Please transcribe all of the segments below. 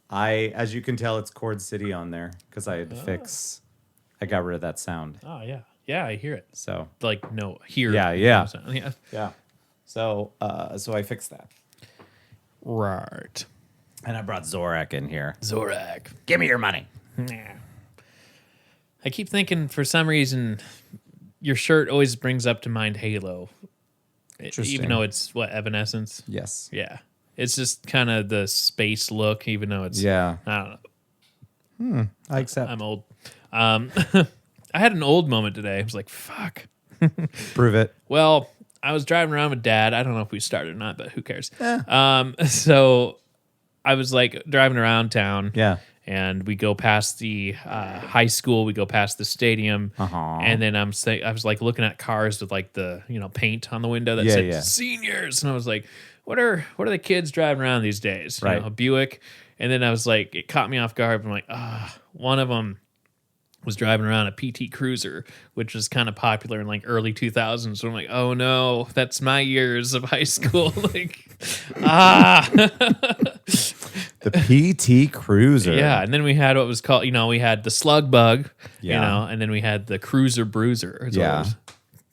As you can tell, it's Chord City on there because I had to fix. I got rid of that sound. Oh yeah, yeah, I hear it. So Like no, here. Yeah. Yeah. yeah. So I fixed that, Right. and I brought Zorak in here. Zorak. Give me your money. Nah. I keep thinking for some reason your shirt always brings up to mind Halo. Interesting. Even though it's what, Evanescence? Yes. Yeah. It's just kind of the space look, even though it's Yeah. I don't know. I accept. I'm old. I had an old moment today. I was like, fuck. Prove it. Well, I was driving around with Dad. I don't know if we started or not, but who cares? So I was like driving around town. Yeah. And we go past the high school, we go past the stadium, and then I was like looking at cars with like the paint on the window that said seniors, and I was like, what are the kids driving around these days? Right. A Buick, and then I was like, it caught me off guard. I'm like, one of them was driving around a PT Cruiser, which was kind of popular in like early 2000s. So I'm like, oh no, that's my years of high school. Like, The PT Cruiser. Yeah, and then we had what was called, we had the Slug Bug, Yeah. and then we had the Cruiser Bruiser. is what it Yeah. was.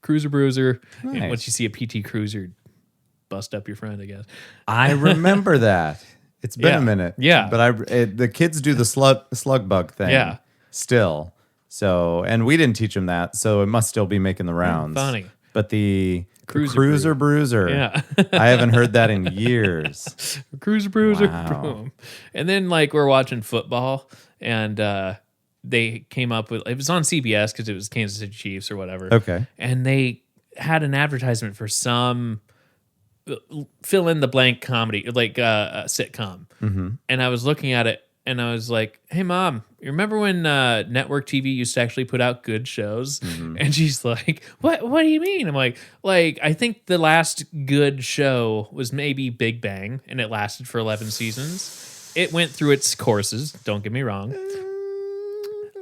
Cruiser Bruiser. Nice. And once you see a PT Cruiser, bust up your friend, I guess. I remember that. It's been Yeah. a minute. Yeah. But the kids do the slug bug thing. Yeah. Still. So, and we didn't teach them that, so it must still be making the rounds. Funny. But the Cruiser Cruiser Bruiser. Yeah. I haven't heard that in years. Cruiser Bruiser. Wow. Boom. And then we're watching football, and they came up with, it was on CBS because it was Kansas City Chiefs or whatever. Okay. And they had an advertisement for some fill in the blank comedy, like a sitcom. Mm-hmm. And I was looking at it and I was like, hey, Mom, you remember when network TV used to actually put out good shows? Mm-hmm. And she's like, what do you mean? I'm like, I think the last good show was maybe Big Bang, and it lasted for 11 seasons. It went through its courses. Don't get me wrong.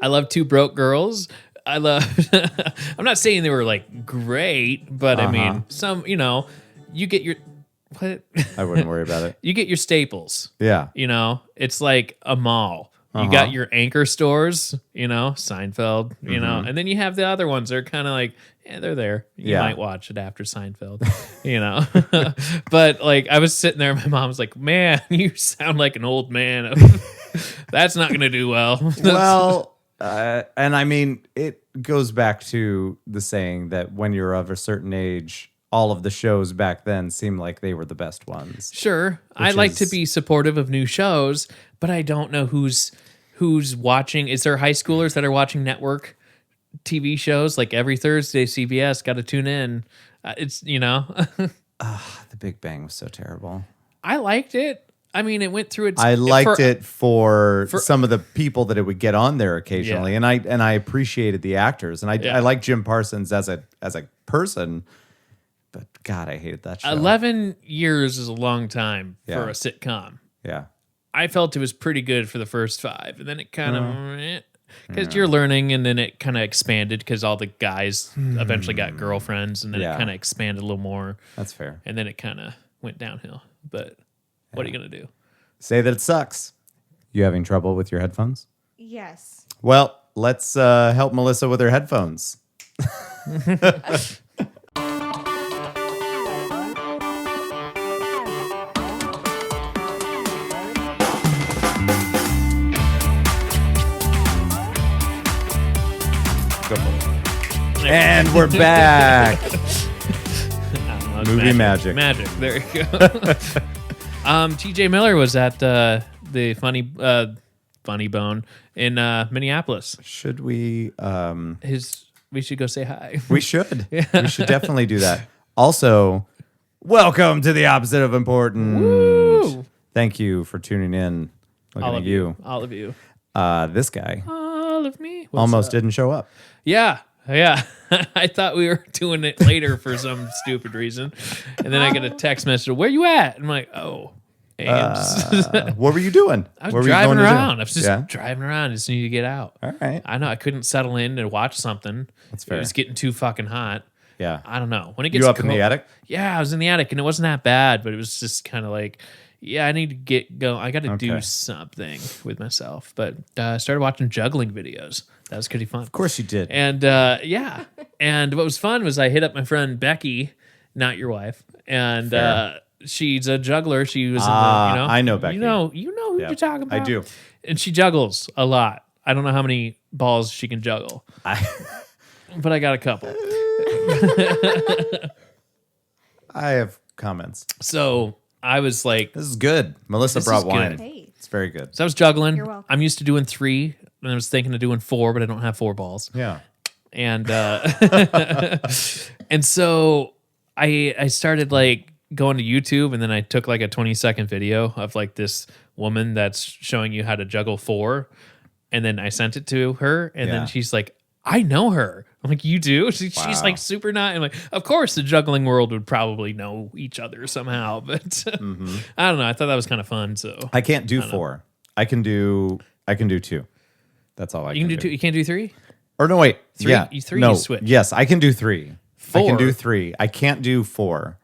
I love Two Broke Girls. I love, I'm not saying they were like great, but I mean, some, you get your, what? I wouldn't worry about it. You get your staples. Yeah. It's like a mall. You got your anchor stores, Seinfeld, and then you have the other ones that are kind of like, they're there. You might watch it after Seinfeld, But I was sitting there, my mom was like, man, you sound like an old man. That's not going to do well. Well, and I mean, it goes back to the saying that when you're of a certain age, all of the shows back then seemed like they were the best ones. Sure. I like to be supportive of new shows, but I don't know who's watching. Is there high schoolers that are watching network TV shows? Like every Thursday, CBS, got to tune in. It's, The Big Bang was so terrible. I liked it. I mean, it went through its... I liked it for some of the people that it would get on there occasionally, Yeah. and I appreciated the actors, and I like Jim Parsons as a person. But God, I hated that show. 11 years is a long time Yeah. for a sitcom. Yeah. I felt it was pretty good for the first 5, and then it kind of... Because you're learning, and then it kind of expanded because all the guys eventually got girlfriends, and then it kind of expanded a little more. That's fair. And then it kind of went downhill. But what are you going to do? Say that it sucks. You having trouble with your headphones? Yes. Well, let's help Melissa with her headphones. Go for it. And we're back. I don't know, it's Movie magic. Magic. There you go. TJ Miller was at the Funny Bone in Minneapolis. Should we? We should go say hi. We should. We should definitely do that. Also, welcome to the opposite of important. Woo! Thank you for tuning in. Looking All at of you. All of you. This guy All of me. What's almost up? didn't show up. Yeah. I thought we were doing it later for some stupid reason. And then I get a text message, where you at? I'm like, oh, Ames. What were you doing? I was Where were you driving going to do? around. I was just Yeah? driving around. I just needed to get out. All right. I know I couldn't settle in and watch something. That's fair. It was getting too fucking hot. Yeah. I don't know. When it gets You up in the cold- attic? Yeah, I was in the attic, and it wasn't that bad, but it was just kind of like, Yeah, I need to get going. I got to do Okay. something with myself. But I started watching juggling videos. That was pretty fun. Of course you did. And yeah. And what was fun was I hit up my friend Becky, not your wife. And Fair. she's a juggler. She was in the, you know. I know Becky. You know who Yep, you're talking about. I do. And she juggles a lot. I don't know how many balls she can juggle, but I got a couple. I have comments. So I was like, This is good. Melissa This brought is good. wine. Hey. It's very good. so I was juggling. You're welcome. I'm used to doing 3, and I was thinking of doing 4, but I don't have 4 balls. Yeah. And and so I started like going to YouTube, and then I took like a 20-second video of like this woman that's showing you how to juggle 4, and then I sent it to her, and Yeah. then she's like, I know her. I'm like, you do? She's Wow. like super nice. I'm like, of course the juggling world would probably know each other somehow, but Mm-hmm. I don't know. I thought that was kind of fun. So I can't do 4. I can do 2. That's all I you can do 2. You can't do 3? Or no, wait. 3? Yeah. You no. switch. Yes, I can do 3. I 4? can do 3. I can't do 4.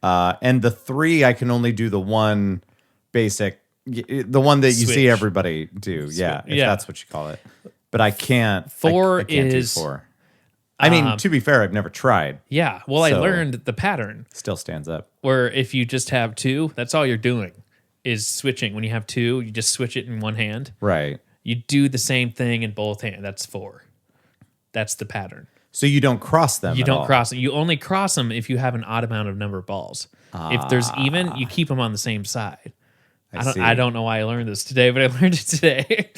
And the 3, I can only do the one basic, the one that you see Switch. everybody do. Yeah, if Yeah. that's what you call it. But I can't. 4 I can't is- do 4. I mean, to be fair, I've never tried. Yeah. Well, I So- learned the pattern. Still stands up. Where if you just have 2, that's all you're doing is switching. When you have 2, you just switch it in one hand. Right. You do the same thing in both hands. That's 4. That's the pattern. So you don't cross them. You at don't all. cross it. You only cross them if you have an odd amount of number of balls. If there's even, you keep them on the same side. see. I don't know why I learned this today, but I learned it today.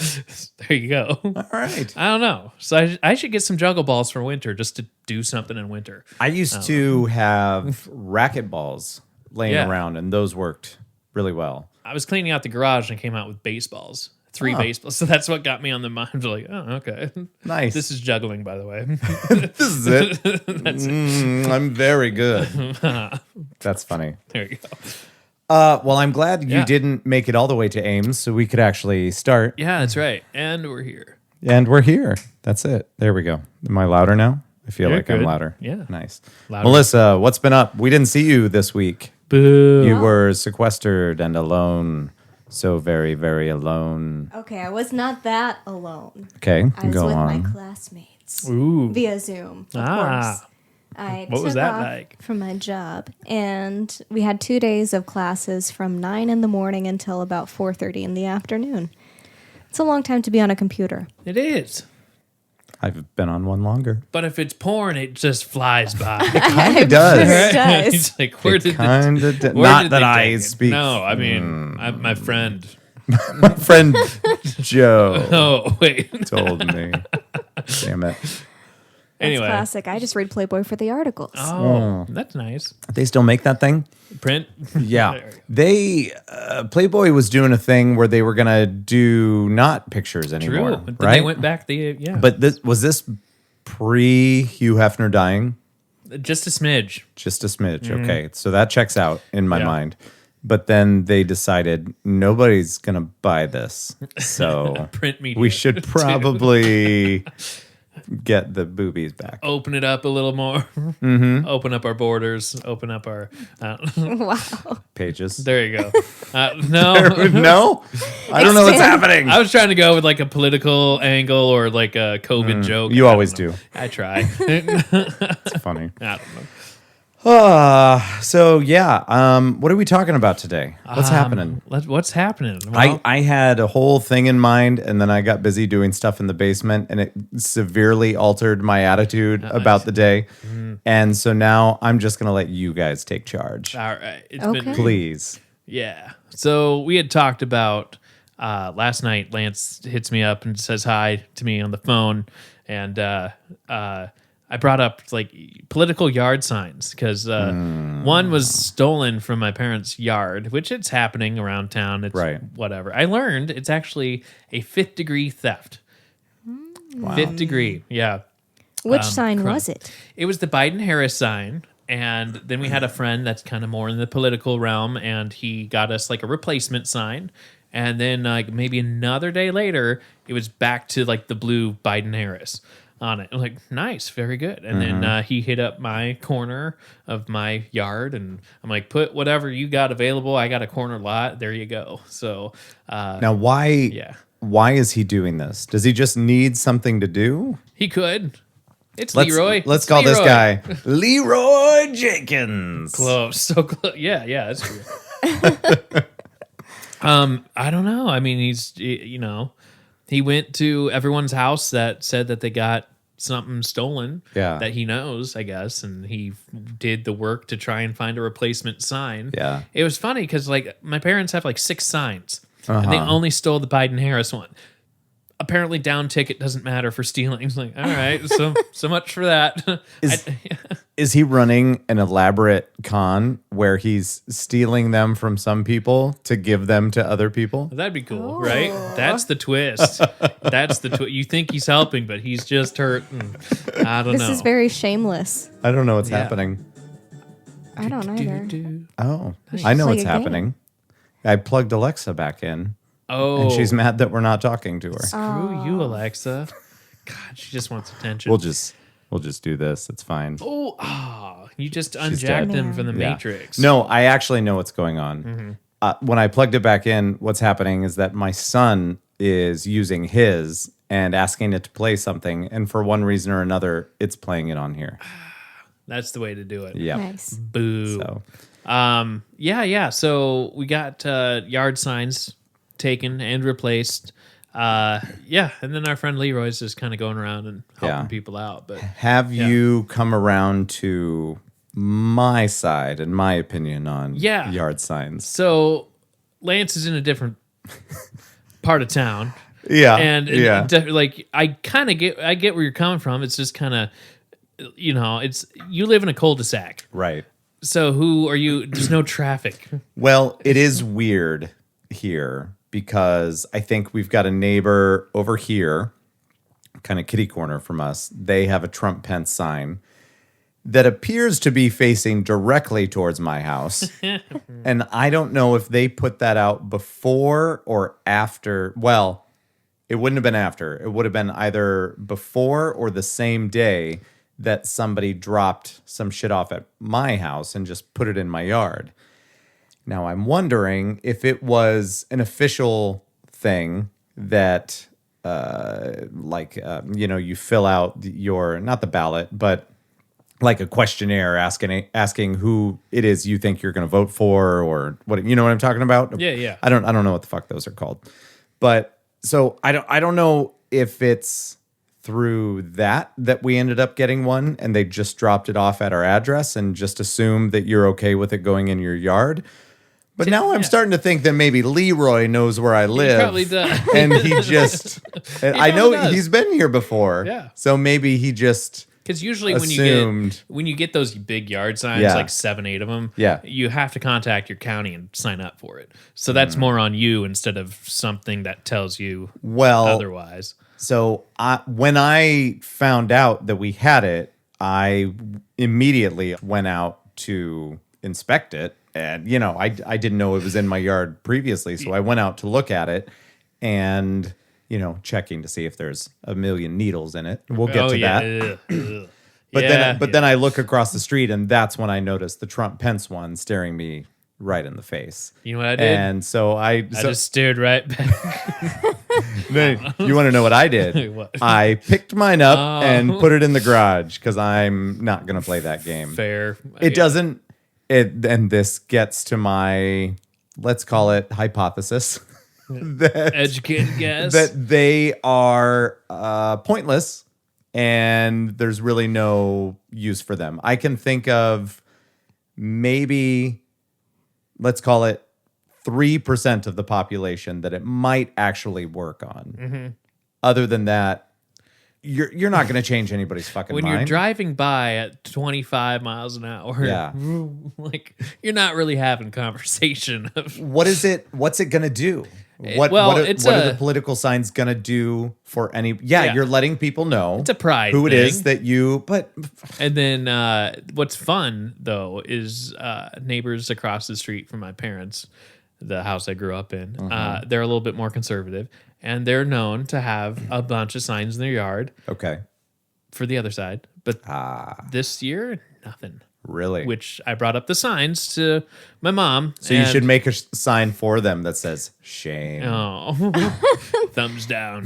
There you go. All right. I don't know. So I should get some juggle balls for winter just to do something in winter. I used to have racket balls laying Yeah. around, and those worked really well. I was cleaning out the garage and came out with baseballs. 3 Oh. baseballs. So that's what got me on the mind. Like, oh, okay. Nice. This is juggling, by the way. This is it. I'm very good. That's funny. There you go. Well, I'm glad you Yeah. didn't make it all the way to Ames, so we could actually start. Yeah, that's right. And we're here. And we're here. That's it. There we go. Am I louder now? I feel You're like I'm good. louder. Yeah. Nice. Louder. Melissa, what's been up? We didn't see you this week. Boo. You were sequestered and alone. So very, very alone. Okay, I was not that alone. Okay, I was go with on. my classmates Ooh. via Zoom, of Ah. course. I What was took that off like? from my job, and we had 2 days of classes from 9 in the morning until about 4:30 in the afternoon. It's a long time to be on a computer. It is. I've been on one longer. But if it's porn, it just flies by. Kind of does. It does. It's like, where did Kind of. where Not did that they I take it? speak. No, I mean, my friend. My friend Joe Oh, wait. told me. Damn it. That's Anyway. classic. I just read Playboy for the articles. Oh, that's nice. They still make that thing? Print. Yeah. There we go. They Playboy was doing a thing where they were gonna do not pictures anymore, True. But then right? they went back. Yeah. But this was this pre Hugh Hefner dying? just a smidge. Just a smidge. Okay, so that checks out in my Mm-hmm. Yeah. mind. But then they decided nobody's gonna buy this, so Print media. we should probably get the boobies back. Open it up a little more. Mm-hmm. Open up our borders. Open up our. Wow. Pages. There you go. No. No, I don't know what's happening. I was trying to go with like a political angle or like a COVID joke. You I don't always know. do. I try. It's funny. I don't know. So yeah, what are we talking about today? What's happening? What's happening? Well, I had a whole thing in mind, and then I got busy doing stuff in the basement, and it severely altered my attitude about the day. And so now I'm just gonna let you guys take charge, all right. It's Okay. been please. Yeah. So we had talked about last night. Lance hits me up and says hi to me on the phone, and I brought up like political yard signs because one was stolen from my parents' yard, which it's happening around town. It's Right. whatever. I learned it's actually a 5th degree theft. 5th degree. Yeah. Which sign crime. was it? It was the Biden Harris sign. And then we had a friend that's kind of more in the political realm, and he got us like a replacement sign. And then like maybe another day later, it was back to like the blue Biden Harris. on it. I'm like, nice, very good. And then he hit up my corner of my yard, and I'm like, put whatever you got available. I got a corner lot. There you go. So Now, why is he doing this? Does he just need something to do? he could. It's Let's, Leroy. Let's It's call this Leroy. guy Leroy Jenkins. Close. So close. Yeah, that's true. I don't know. I mean, he went to everyone's house that said that they got something stolen that he knows, I guess, and he did the work to try and find a replacement sign. Yeah. It was funny because like my parents have like 6 signs and they only stole the Biden Harris one. Apparently down ticket doesn't matter for stealing. It's like, all right, so much for that. Is he running an elaborate con where he's stealing them from some people to give them to other people? That'd be cool, right? That's the twist. That's the twist. You think he's helping, but he's just hurting. I don't know. This is very shameless. I don't know what's happening. I don't either. Oh, I know play what's a game. happening. I plugged Alexa back in, Oh, and she's mad that we're not talking to her. screw you, Alexa. God, she just wants attention. We'll just do this. It's fine. You just dead. unjacked him from the Yeah. Matrix. No, I actually know what's going on. When I plugged it back in, what's happening is that my son is using his and asking it to play something, and for one reason or another, it's playing it on here. That's the way to do it. Yeah. Nice. Boo. So Yeah. So we got yard signs taken and replaced. And then our friend Leroy's just kind of going around and helping people out. But have you come around to my side and my opinion on yard signs? so Lance is in a different part of town. Yeah. And yeah. like I get where you're coming from. It's just kind of, it's you live in a cul-de-sac. Right. So who are you? There's no traffic. Well, it is weird here because I think we've got a neighbor over here, kind of kitty corner from us. They have a Trump Pence sign that appears to be facing directly towards my house. And I don't know if they put that out before or after. Well, it wouldn't have been after. It would have been either before or the same day that somebody dropped some shit off at my house and just put it in my yard. Now, I'm wondering if it was an official thing that, you fill out your, not the ballot, but like a questionnaire asking who it is you think you're going to vote for, or what, you know what I'm talking about? Yeah. I don't know what the fuck those are called. But so I don't know if it's through that we ended up getting one and they just dropped it off at our address and just assumed that you're okay with it going in your yard. But now I'm starting to think that maybe Leroy knows where I live. He probably does. And he just, I know does. he's been here before. Yeah. So maybe he just, Because usually assumed. when you get those big yard signs, Yeah. like 7-8 of them, Yeah. you have to contact your county and sign up for it. So that's more on you instead of something that tells you otherwise. So when I found out that we had it, I immediately went out to inspect it. And, I didn't know it was in my yard previously. So I went out to look at it and, checking to see if there's a million needles in it. We'll get to that. Ugh. But then I look across the street and that's when I noticed the Trump Pence one staring me right in the face. You know what I did? And so I just stared right back. you want to know what I did? What? I picked mine up and put it in the garage because I'm not going to play that game. Fair. It doesn't. And this gets to my, let's call it hypothesis, that Educated guess. that they are pointless and there's really no use for them. I can think of maybe, let's call it 3% of the population that it might actually work on. Mm-hmm. Other than that, you're not going to change anybody's fucking when mind. you're driving by at 25 miles an hour, Yeah. like you're not really having conversation. What's it going to do? What are the political signs going to do for any? Yeah, you're letting people know It's a pride who it thing. is that you. But And then what's fun though is neighbors across the street from my parents, the house I grew up in. They're a little bit more conservative, and they're known to have a bunch of signs in their yard. okay, for the other side. But this year, nothing. Really? Which I brought up the signs to my mom. So you should make a sign for them that says shame. Oh, thumbs down.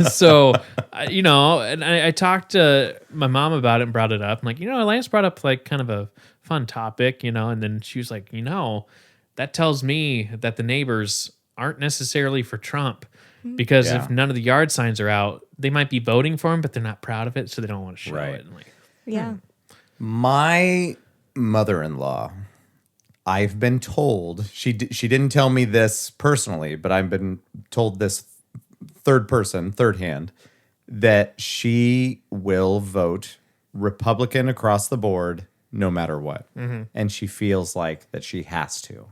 So, and I talked to my mom about it and brought it up. I'm like, Lance brought up like kind of a fun topic, and then she was like, that tells me that the neighbors aren't necessarily for Trump because Yeah. if none of the yard signs are out, they might be voting for him, but they're not proud of it, so they don't want to show Right. it. And like, Yeah. My mother-in-law, I've been told, she didn't tell me this personally, but I've been told this third hand, that she will vote Republican across the board no matter what. And she feels like that she has to.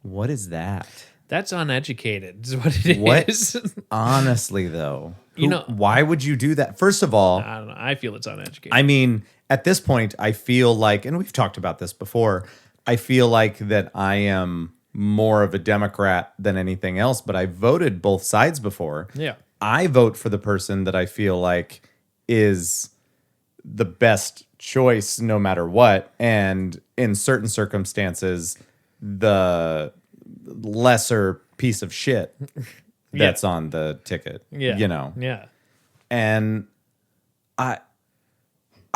What is that? that's uneducated, is what it What? is. Honestly, though, You why would you do that? First of all, I don't know. I feel it's uneducated. I mean, at this point, I feel like, and we've talked about this before, I feel like that I am more of a Democrat than anything else, but I voted both sides before. Yeah. I vote for the person that I feel like is the best choice no matter what. And in certain circumstances, the lesser piece of shit that's on the ticket. Yeah. Yeah. And I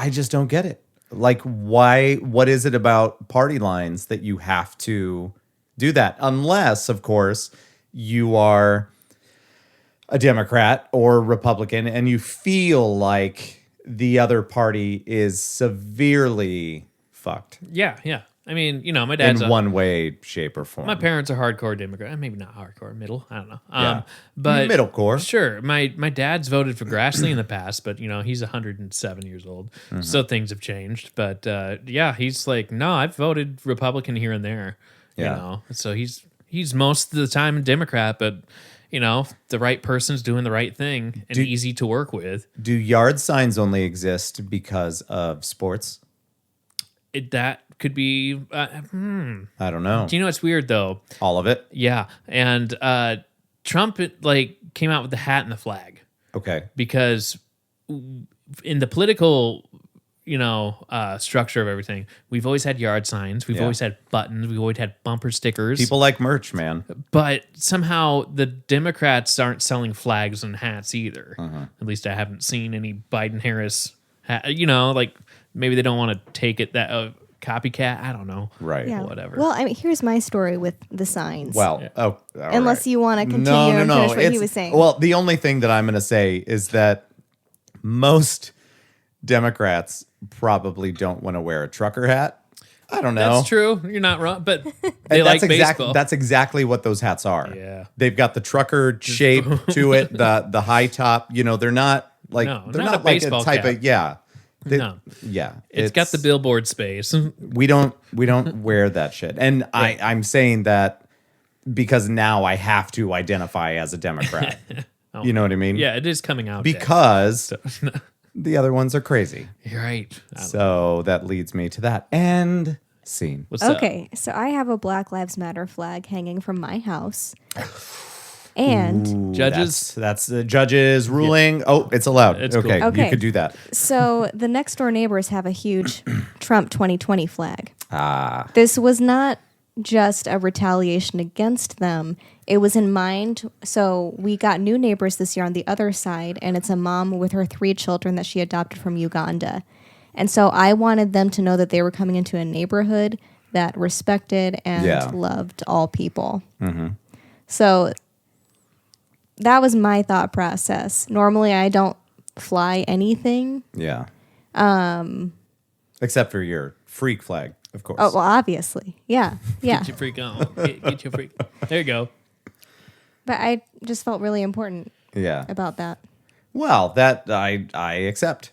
just don't get it. Like, why? What is it about party lines that you have to do that? Unless, of course, you are a Democrat or Republican and you feel like the other party is severely fucked Yeah. Yeah. I mean, my in dad's one way, shape, or form. my parents are hardcore Democrat. Maybe not hardcore, middle. I don't know. Yeah. But Middlecore. Sure. My dad's voted for Grassley in the past, but he's 107 years old, so things have changed. But yeah, he's like, no, I've voted Republican here and there. Yeah. So he's most of the time a Democrat, but the right person's doing the right thing and easy to work with. Do yard signs only exist because of sports? That could be. I don't know. Do you know what's weird though? All of it? Yeah, and Trump came out with the hat and the flag Okay. because in the political structure of everything, we've always had yard signs, we've Yeah. always had buttons, we've always had bumper stickers. People like merch, man. But somehow the Democrats aren't selling flags and hats either. At least I haven't seen any Biden Harris hat. Maybe they don't want to take it that copycat. I don't know. Right. Yeah. Whatever. Well, I mean, here's my story with the signs. Well, all unless right. you want to continue and finish what he was saying. Well, the only thing that I'm going to say is that most Democrats probably don't want to wear a trucker hat. I don't know. That's true. You're not wrong, but they And like baseball. That's exactly what those hats are. Yeah. They've got the trucker shape to it, the high top. They're not like No, they're not not a like a baseball type cap. of yeah. No. Yeah. It's got the billboard space. We don't wear that shit. And I'm saying that because now I have to identify as a Democrat. You know what I mean? Yeah, it is coming out. day. Because the other ones are crazy. You're right. So that leads me to that end scene. What's up? Okay, so I have a Black Lives Matter flag hanging from my house. And Judges. That's the judge's ruling. Oh, it's allowed. It's cool. Okay, you Okay. could do that. so the next door neighbors have a huge Trump 2020 flag. Ah, This was not just a retaliation against them. It was in mind. So we got new neighbors this year on the other side, and it's a mom with her 3 children that she adopted from Uganda. And so I wanted them to know that they were coming into a neighborhood that respected and Yeah. loved all people. So that was my thought process. Normally, I don't fly anything. yeah. Except for your freak flag, of course. Oh, well, obviously. Yeah. Yeah. Get your freak on. Get your freak. There you go. But I just felt really important Yeah. about that. Well, that I accept.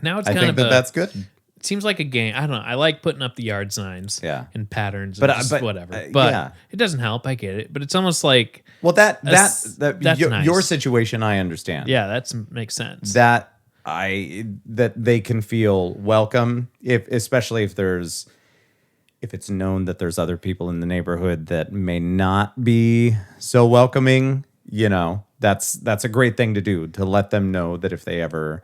Now it's I kind think of that's good. It seems like a game. I don't know. I like putting up the yard signs. Yeah. And patterns. But, And just but, whatever. But yeah. it doesn't help. I get it. But it's almost like Well, that That's nice. your situation, I understand. yeah, that makes sense. That they can feel welcome, especially if it's known that there's other people in the neighborhood that may not be so welcoming. that's a great thing to do, to let them know that if they ever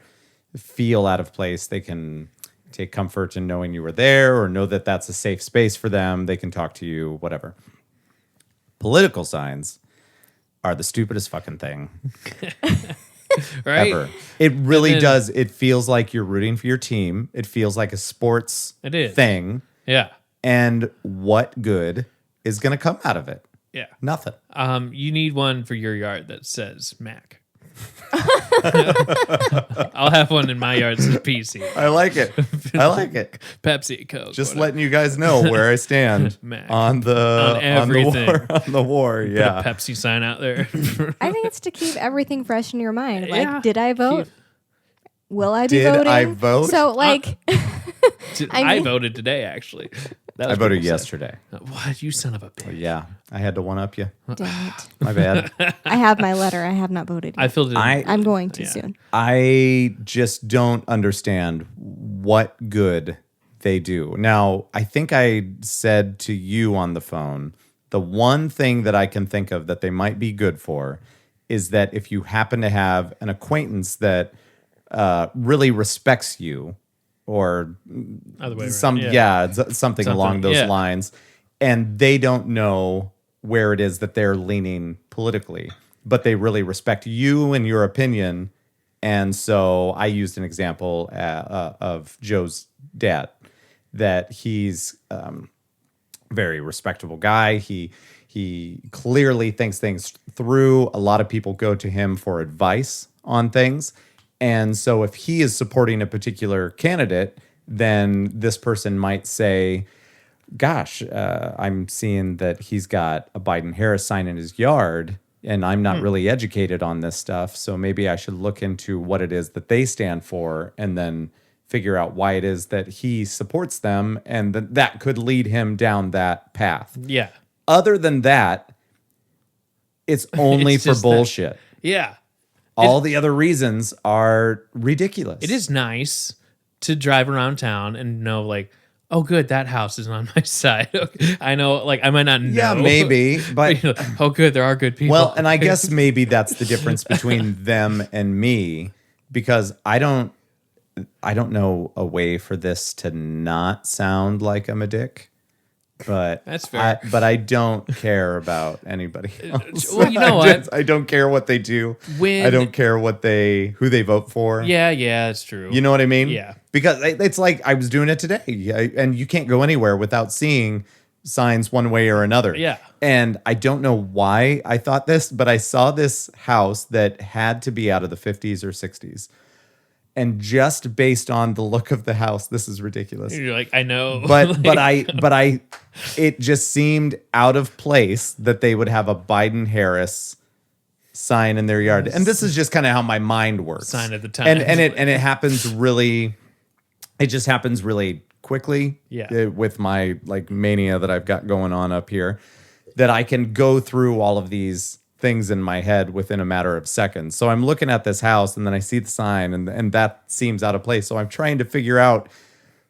feel out of place, they can take comfort in knowing you were there, or know that that's a safe space for them. They can talk to you, whatever. Political signs are the stupidest fucking thing Right? ever. It really then- does. It feels like you're rooting for your team. It feels like a sports It is. thing. Yeah. And what good is going to come out of it? Yeah. Nothing. You need one for your yard that says Mac. I'll have one in my yard that says PC. I like it. I like it. Pepsi, Coke. Just whatever. letting you guys know where I stand Mac. on the everything. on the war. Put a Yeah. Pepsi sign out there. I think it's to keep everything fresh in your mind. Like, Yeah. did I vote? Will I be Did voting? I vote? So, like, I mean- voted today, actually. That I was voted pretty sad. yesterday. What? You son of a bitch. Yeah. I had to one up you. dang it. My bad. I have my letter. I have not voted I yet. filled it in. I'm going to Yeah. soon. I just don't understand what good they do. Now, I think I said to you on the phone, the one thing that I can think of that they might be good for is that if you happen to have an acquaintance that really respects you, or Other way around. something along those yeah. lines, and they don't know where it is that they're leaning politically, but they really respect you and your opinion. And so I used an example of Joe's dad, that he's very respectable guy. He clearly thinks things through. A lot of people go to him for advice on things. And so if he is supporting a particular candidate, then this person might say, gosh, I'm seeing that he's got a Biden-Harris sign in his yard, and I'm not really educated on this stuff. So maybe I should look into what it is that they stand for, and then figure out why it is that he supports them. And that could lead him down that path. Yeah. Other than that, it's only It's for just that- bullshit. Yeah. All the other reasons are ridiculous. It is nice to drive around town and know, like, oh, good, that house is on my side. Okay. I know, like, I might not know. Yeah, maybe, but You know, oh, good, there are good people. well, and I guess maybe that's the difference between them and me, because I don't know a way for this to not sound like I'm a dick. But That's fair. but I don't care about anybody else. Well, you know what? I don't care what they do. When- I don't care who they vote for. Yeah, it's true. You know what I mean? Yeah. Because it's like I was doing it today, and you can't go anywhere without seeing signs one way or another. Yeah. And I don't know why I thought this, but I saw this house that had to be out of the 50s or 60s. And just based on the look of the house, this is ridiculous. You're like, I know. But Like, it just seemed out of place that they would have a Biden-Harris sign in their yard. And this is just kind of how my mind works. Sign of the times. And it happens really, it just happens really quickly. Yeah. With my like mania that I've got going on up here, that I can go through all of these things in my head within a matter of seconds. So I'm looking at this house, and then I see the sign, and that seems out of place. So I'm trying to figure out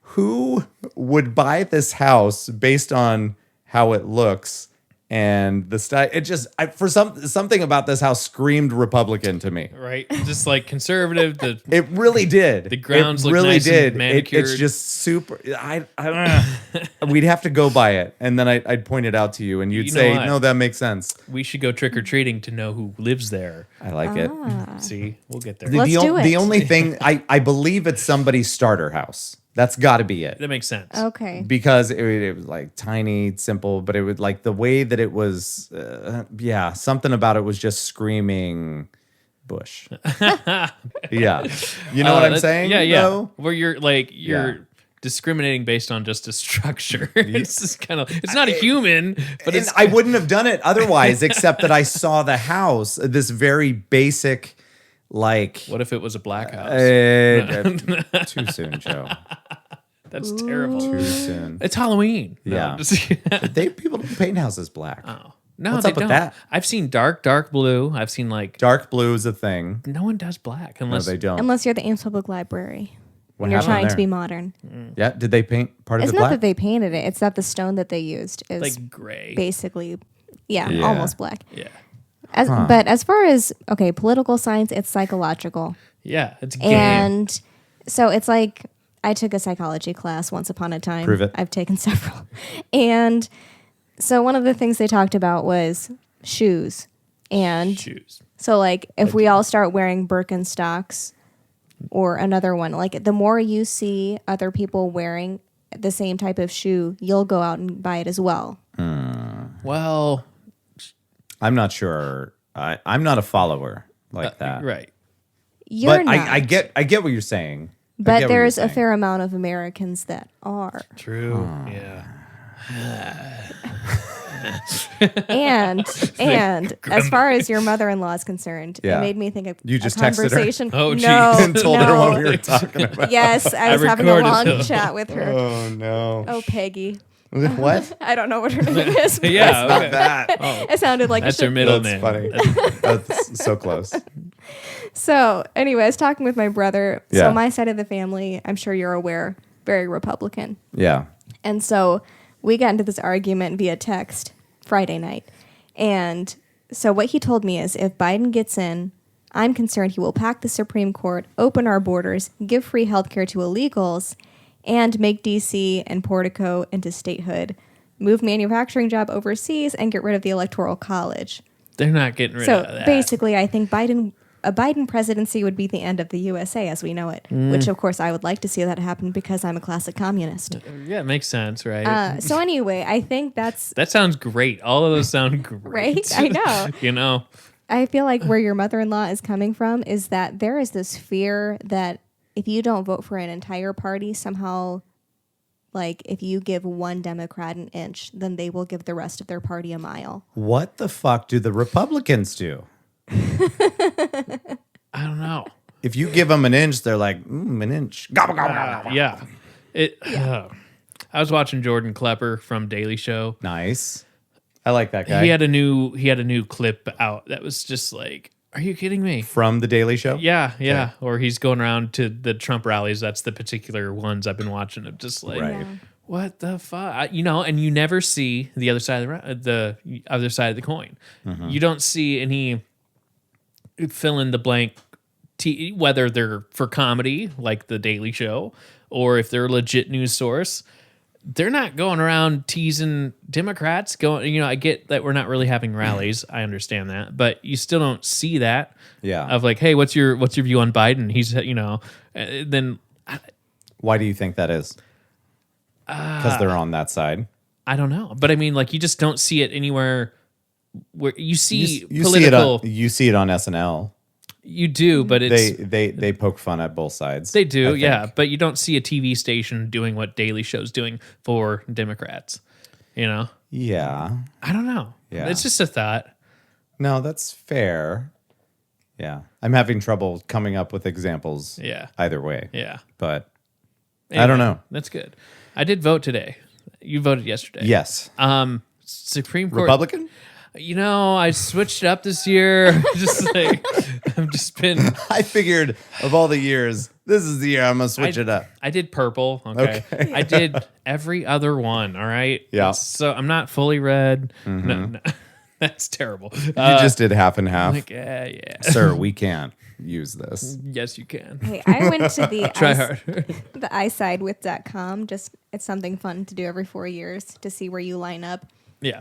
who would buy this house based on how it looks and the style. It just something about this house screamed Republican to me. right? Just like conservative. It really did. The grounds it look really nice and did. manicured. It's just super. I don't know. We'd have to go by it, and then I'd point it out to you, and you'd You know say, what? "No, that makes sense." We should go trick or treating to know who lives there. I like it. See, we'll get there. Let's do it. The only thing I believe it's somebody's starter house. That's got to be it. That makes sense. Okay. Because it was like tiny, simple, but it would like the way that it was, something about it was just screaming Bush. Yeah. You know what I'm That's- saying? Yeah. though? Where you're like you're Yeah. discriminating based on just a structure. It's just kind of it's not a human, but And it's I wouldn't have done it otherwise, except that I saw the house, this very basic, like, what if it was a black house? too soon, Joe. That's terrible. Too soon. It's Halloween. No, Yeah. just- People don't paint houses black. oh. No, What's they up with don't. that? I've seen dark blue. I've seen like Dark blue is a thing. no one does black No, unless they don't. Unless you're the Ames Public Library. What And you're happened trying there? to be modern. Yeah, did they paint part of It's it not black? that they painted it. It's that the stone that they used is like gray. basically, Yeah. almost black. Yeah. But as far as political science, it's psychological. Yeah, it's a game. And so it's like I took a psychology class once upon a time. Prove it. I've taken several. And so one of the things they talked about was shoes. And Shoes. so like if we all start wearing Birkenstocks or another one, like the more you see other people wearing the same type of shoe, you'll go out and buy it as well. Well, I'm not sure. I'm not a follower like that. right. You're But not. I get what you're saying. I But get what you're there's a saying. fair amount of Americans that are. True. Yeah. And as far as your mother-in-law is concerned, Yeah. it made me think of You a just texted her? conversation. Oh, no, geez. and told no. her what we were talking about. Yes, I was having a recorded long them. chat with her. Oh no. Oh, Peggy. What? I don't know what her name is. But Yeah. Not Okay. that. it sounded like That's it her should- middle That's name. funny. That's so close. So, anyway, I was talking with my brother. Yeah. So, my side of the family, I'm sure you're aware, very Republican. Yeah. And so we got into this argument via text Friday night. And so what he told me is if Biden gets in, I'm concerned he will pack the Supreme Court, open our borders, give free health care to illegals, and make D.C. and Portico into statehood, move manufacturing job overseas, and get rid of the Electoral College. They're not getting rid So of that. basically, I think a Biden presidency would be the end of the USA as we know it, which of course I would like to see that happen because I'm a classic communist. Yeah, it makes sense, right? So anyway, I think that's that sounds great. All of those sound great. right. I know. You know, I feel like where your mother-in-law is coming from is that there is this fear that if you don't vote for an entire party, somehow, like if you give one Democrat an inch, then they will give the rest of their party a mile. What the fuck do the Republicans do? I don't know. If you give them an inch, they're like, an inch. Gobble, gobble, gobble. Yeah. I was watching Jordan Klepper from Daily Show. Nice. I like that guy. He had a new clip out that was just like, are you kidding me? From The Daily Show? Yeah. Or he's going around to the Trump rallies. That's the particular ones I've been watching. Of just like, Right. what the fuck? And you never see the other side of the other side of the coin. You don't see any fill in the blank, whether they're for comedy like the Daily Show or if they're a legit news source. They're not going around teasing Democrats. I get that we're not really having rallies. I understand that, but you still don't see that. Yeah. Of like, hey, what's your view on Biden? He's then Why do you think that is? Because they're on that side. I don't know, but I mean, like, you just don't see it anywhere where you see You political. you see it on SNL. You do, but it's They poke fun at both sides. they do, I think. yeah. But you don't see a TV station doing what Daily Show's doing for Democrats. Yeah. I don't know. Yeah. It's just a thought. No, that's fair. Yeah. I'm having trouble coming up with examples Yeah, either way. yeah. But I don't know. That's good. I did vote today. You voted yesterday. Yes. Supreme Court. Republican? I switched it up this year. Just like I've just been. I figured of all the years, this is the year I'm going to switch it up. I did purple. Okay. I did every other one. All right. Yeah. So I'm not fully red. No, that's terrible. You just did half and half. Like, yeah. Sir, we can't use this. Yes, you can. Hey, I went to the Try harder. the isidewith.com. Just it's something fun to do every 4 years to see where you line up. Yeah.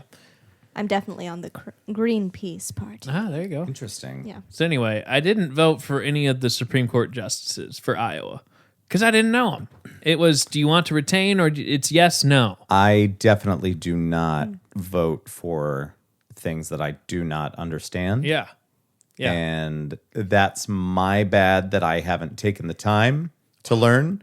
I'm definitely on the Greenpeace part. Ah, there you go. Interesting. Yeah. So anyway, I didn't vote for any of the Supreme Court justices for Iowa because I didn't know them. It was, do you want to retain or it's yes, no. I definitely do not vote for things that I do not understand. Yeah. Yeah. And that's my bad that I haven't taken the time to learn,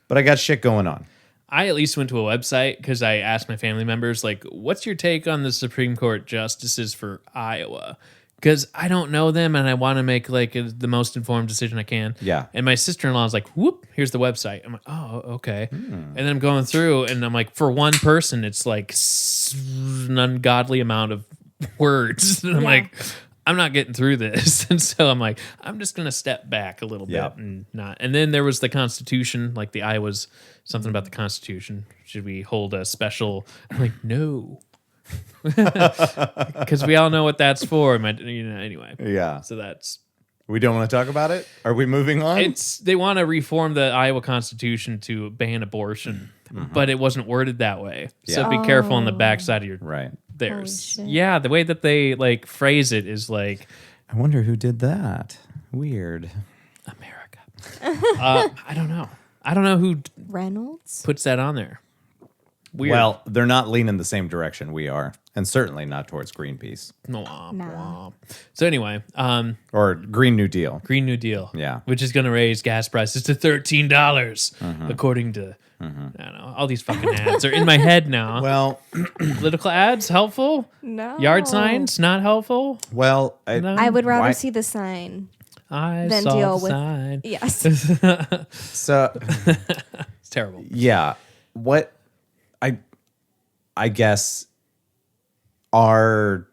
but I got shit going on. I at least went to a website because I asked my family members, like, what's your take on the Supreme Court justices for Iowa? Because I don't know them and I want to make like the most informed decision I can. Yeah. And my sister-in-law is like, whoop, here's the website. I'm like, oh, okay. And then I'm going through and I'm like, for one person, it's like an ungodly amount of words. And I'm Yeah. like, I'm not getting through this. And so I'm like, I'm just going to step back a little bit Yep. and not. And then there was the Constitution, like the Iowa's something about the Constitution. Should we hold a special? I'm like, no. because we all know what that's for. Anyway. Yeah. So that's We don't want to talk about it? Are we moving on? they want to reform the Iowa Constitution to ban abortion, but it wasn't worded that way. So Yeah. be careful on the backside of your Right. theirs. Holy shit. Yeah, the way that they like phrase it is like I wonder who did that. Weird. America. I don't know. I don't know who Reynolds? puts that on there. Weird. Well, they're not leaning the same direction we are, and certainly not towards Greenpeace Womp, Nah. womp. So anyway, or Green New Deal. Green New Deal. Yeah. Which is going to raise gas prices to $13, according to, I don't know, all these fucking ads are in my head now. Well, Political ads, helpful? No. Yard signs, not helpful? well, No. I would rather Why- see the sign. I Then saw deal the with- sign. Yes. so It's terrible. yeah. What I guess are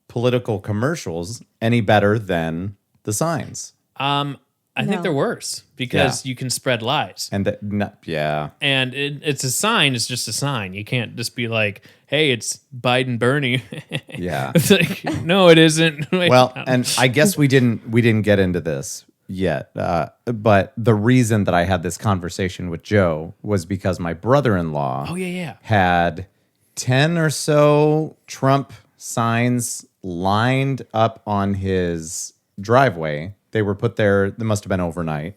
political commercials any better than the signs? I think No. they're worse because you can spread lies. And that, no, yeah. And it's a sign. It's just a sign. You can't just be like, "Hey, it's Biden, Bernie." Yeah. It's like, no, it isn't. Wait, Well, and I guess we didn't get into this yet, but the reason that I had this conversation with Joe was because my brother-in-law oh yeah. had 10 or so Trump signs lined up on his driveway. They were put there, they must have been overnight.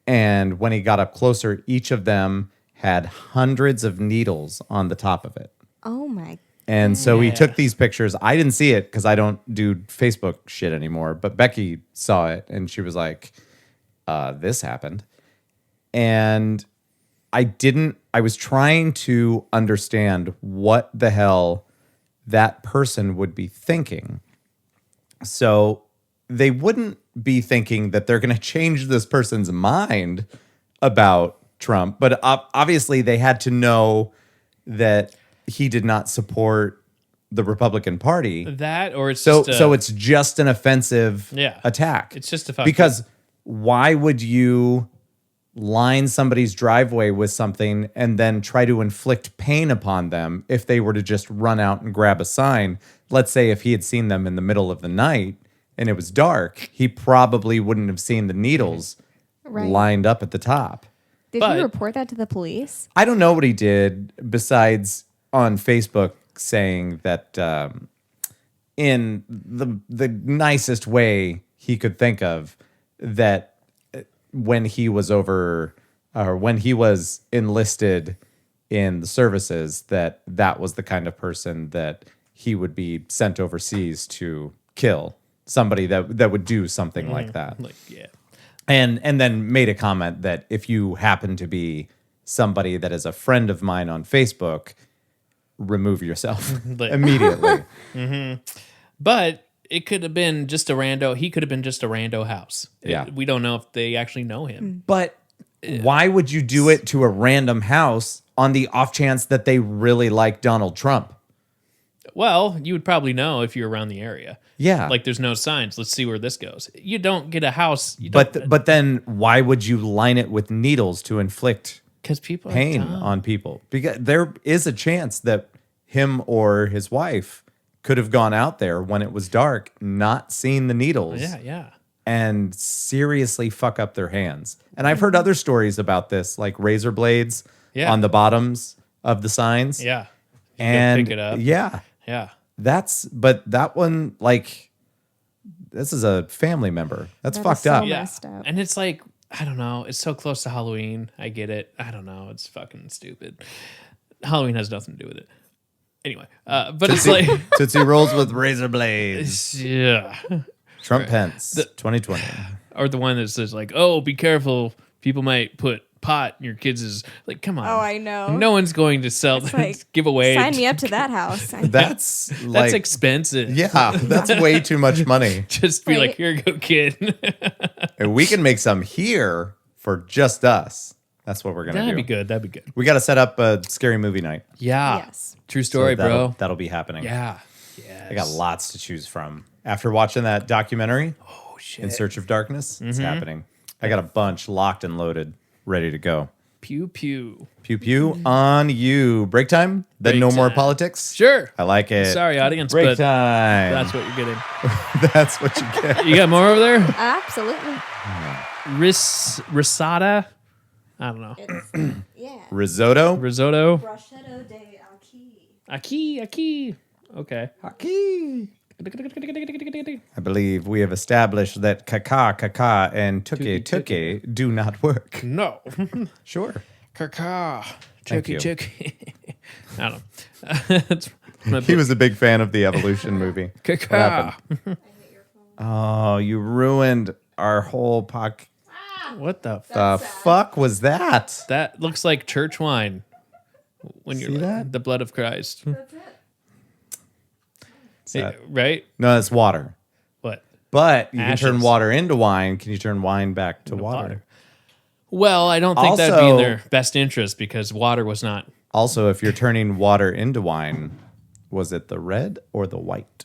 And when he got up closer, each of them had hundreds of needles on the top of it. Oh my. And so he Yeah. took these pictures. I didn't see it because I don't do Facebook shit anymore. But Becky saw it and she was like, this happened. And I was trying to understand what the hell that person would be thinking. So they wouldn't be thinking that they're going to change this person's mind about Trump. But obviously they had to know that he did not support the Republican Party. That or it's So just so it's just an offensive Yeah. attack. It's just a fuck because why would you line somebody's driveway with something and then try to inflict pain upon them if they were to just run out and grab a sign? Let's say if he had seen them in the middle of the night and it was dark, he probably wouldn't have seen the needles Right. lined up at the top. Did But- you report that to the police? I don't know what he did besides on Facebook saying that in the nicest way he could think of, that when he was when he was enlisted in the services, that was the kind of person that he would be sent overseas to kill somebody that would do something like that. like yeah. And then made a comment that if you happen to be somebody that is a friend of mine on Facebook, remove yourself Like- immediately. But it could have been just a rando. He could have been just a rando house. Yeah. We don't know if they actually know him. But why would you do it to a random house on the off chance that they really like Donald Trump? Well, you would probably know if you're around the area. Yeah. Like there's no signs. Let's see where this goes. You don't get a house. You don't, But then why would you line it with needles to inflict because people pain are dumb. on people? Because there is a chance that him or his wife could have gone out there when it was dark, not seen the needles. Yeah. And seriously fuck up their hands. And I've heard other stories about this, like razor blades Yeah. on the bottoms of the signs. Yeah. You go And pick it up. yeah, Yeah. but that one, like, this is a family member. That's That is fucked so up. Yeah. messed up. And it's like, I don't know. It's so close to Halloween. I get it. I don't know. It's fucking stupid. Halloween has nothing to do with it. Anyway, but it's like, Tootsie Rolls with razor blades. yeah. Trump Pence, 2020. Or the one that says like, "Oh, be careful. People might put pot in your kids." Like, come on. Oh, I know. No one's going to sell It's them. like, Give away. Sign me up to that house. That's like, That's expensive. yeah, that's way too much money. Just be like, Right. here you go, kid. And we can make some here for just us. That's what we're going to do. That'd be good. That'd be good. We got to set up a scary movie night. Yeah. Yes. True story, So that'll, bro. That'll be happening. Yeah. Yeah. I got lots to choose from. After watching that documentary, Oh shit. In Search of Darkness, Mm-hmm. it's happening. I got a bunch locked and loaded, ready to go. Pew pew. Pew pew on you. Break time? Then Break no more time. politics? Sure. I like it. Sorry, audience, Break but time. that's what you're getting. That's what you get. You got more over there? Absolutely. Risata. I don't know. Yeah. Risotto? Risotto. Bruschetto de Alki. Aki. Okay. I believe we have established that kaka, and tuke do not work. No. Sure. Kaka. Thank Chucky you. chucky. I don't know. That's my He was a big fan of the Evolution movie. What Kaka. happened? Oh, you ruined our whole podcast. What the The fuck was that? That looks like church wine. When you're See that? the blood of Christ. that? Right? No, it's water. What? But you can turn Ashes. water into wine. Can you turn wine back to water? Well, I don't think that'd be in Also- their best interest because water was not. Also, if you're turning water into wine, was it the red or the white?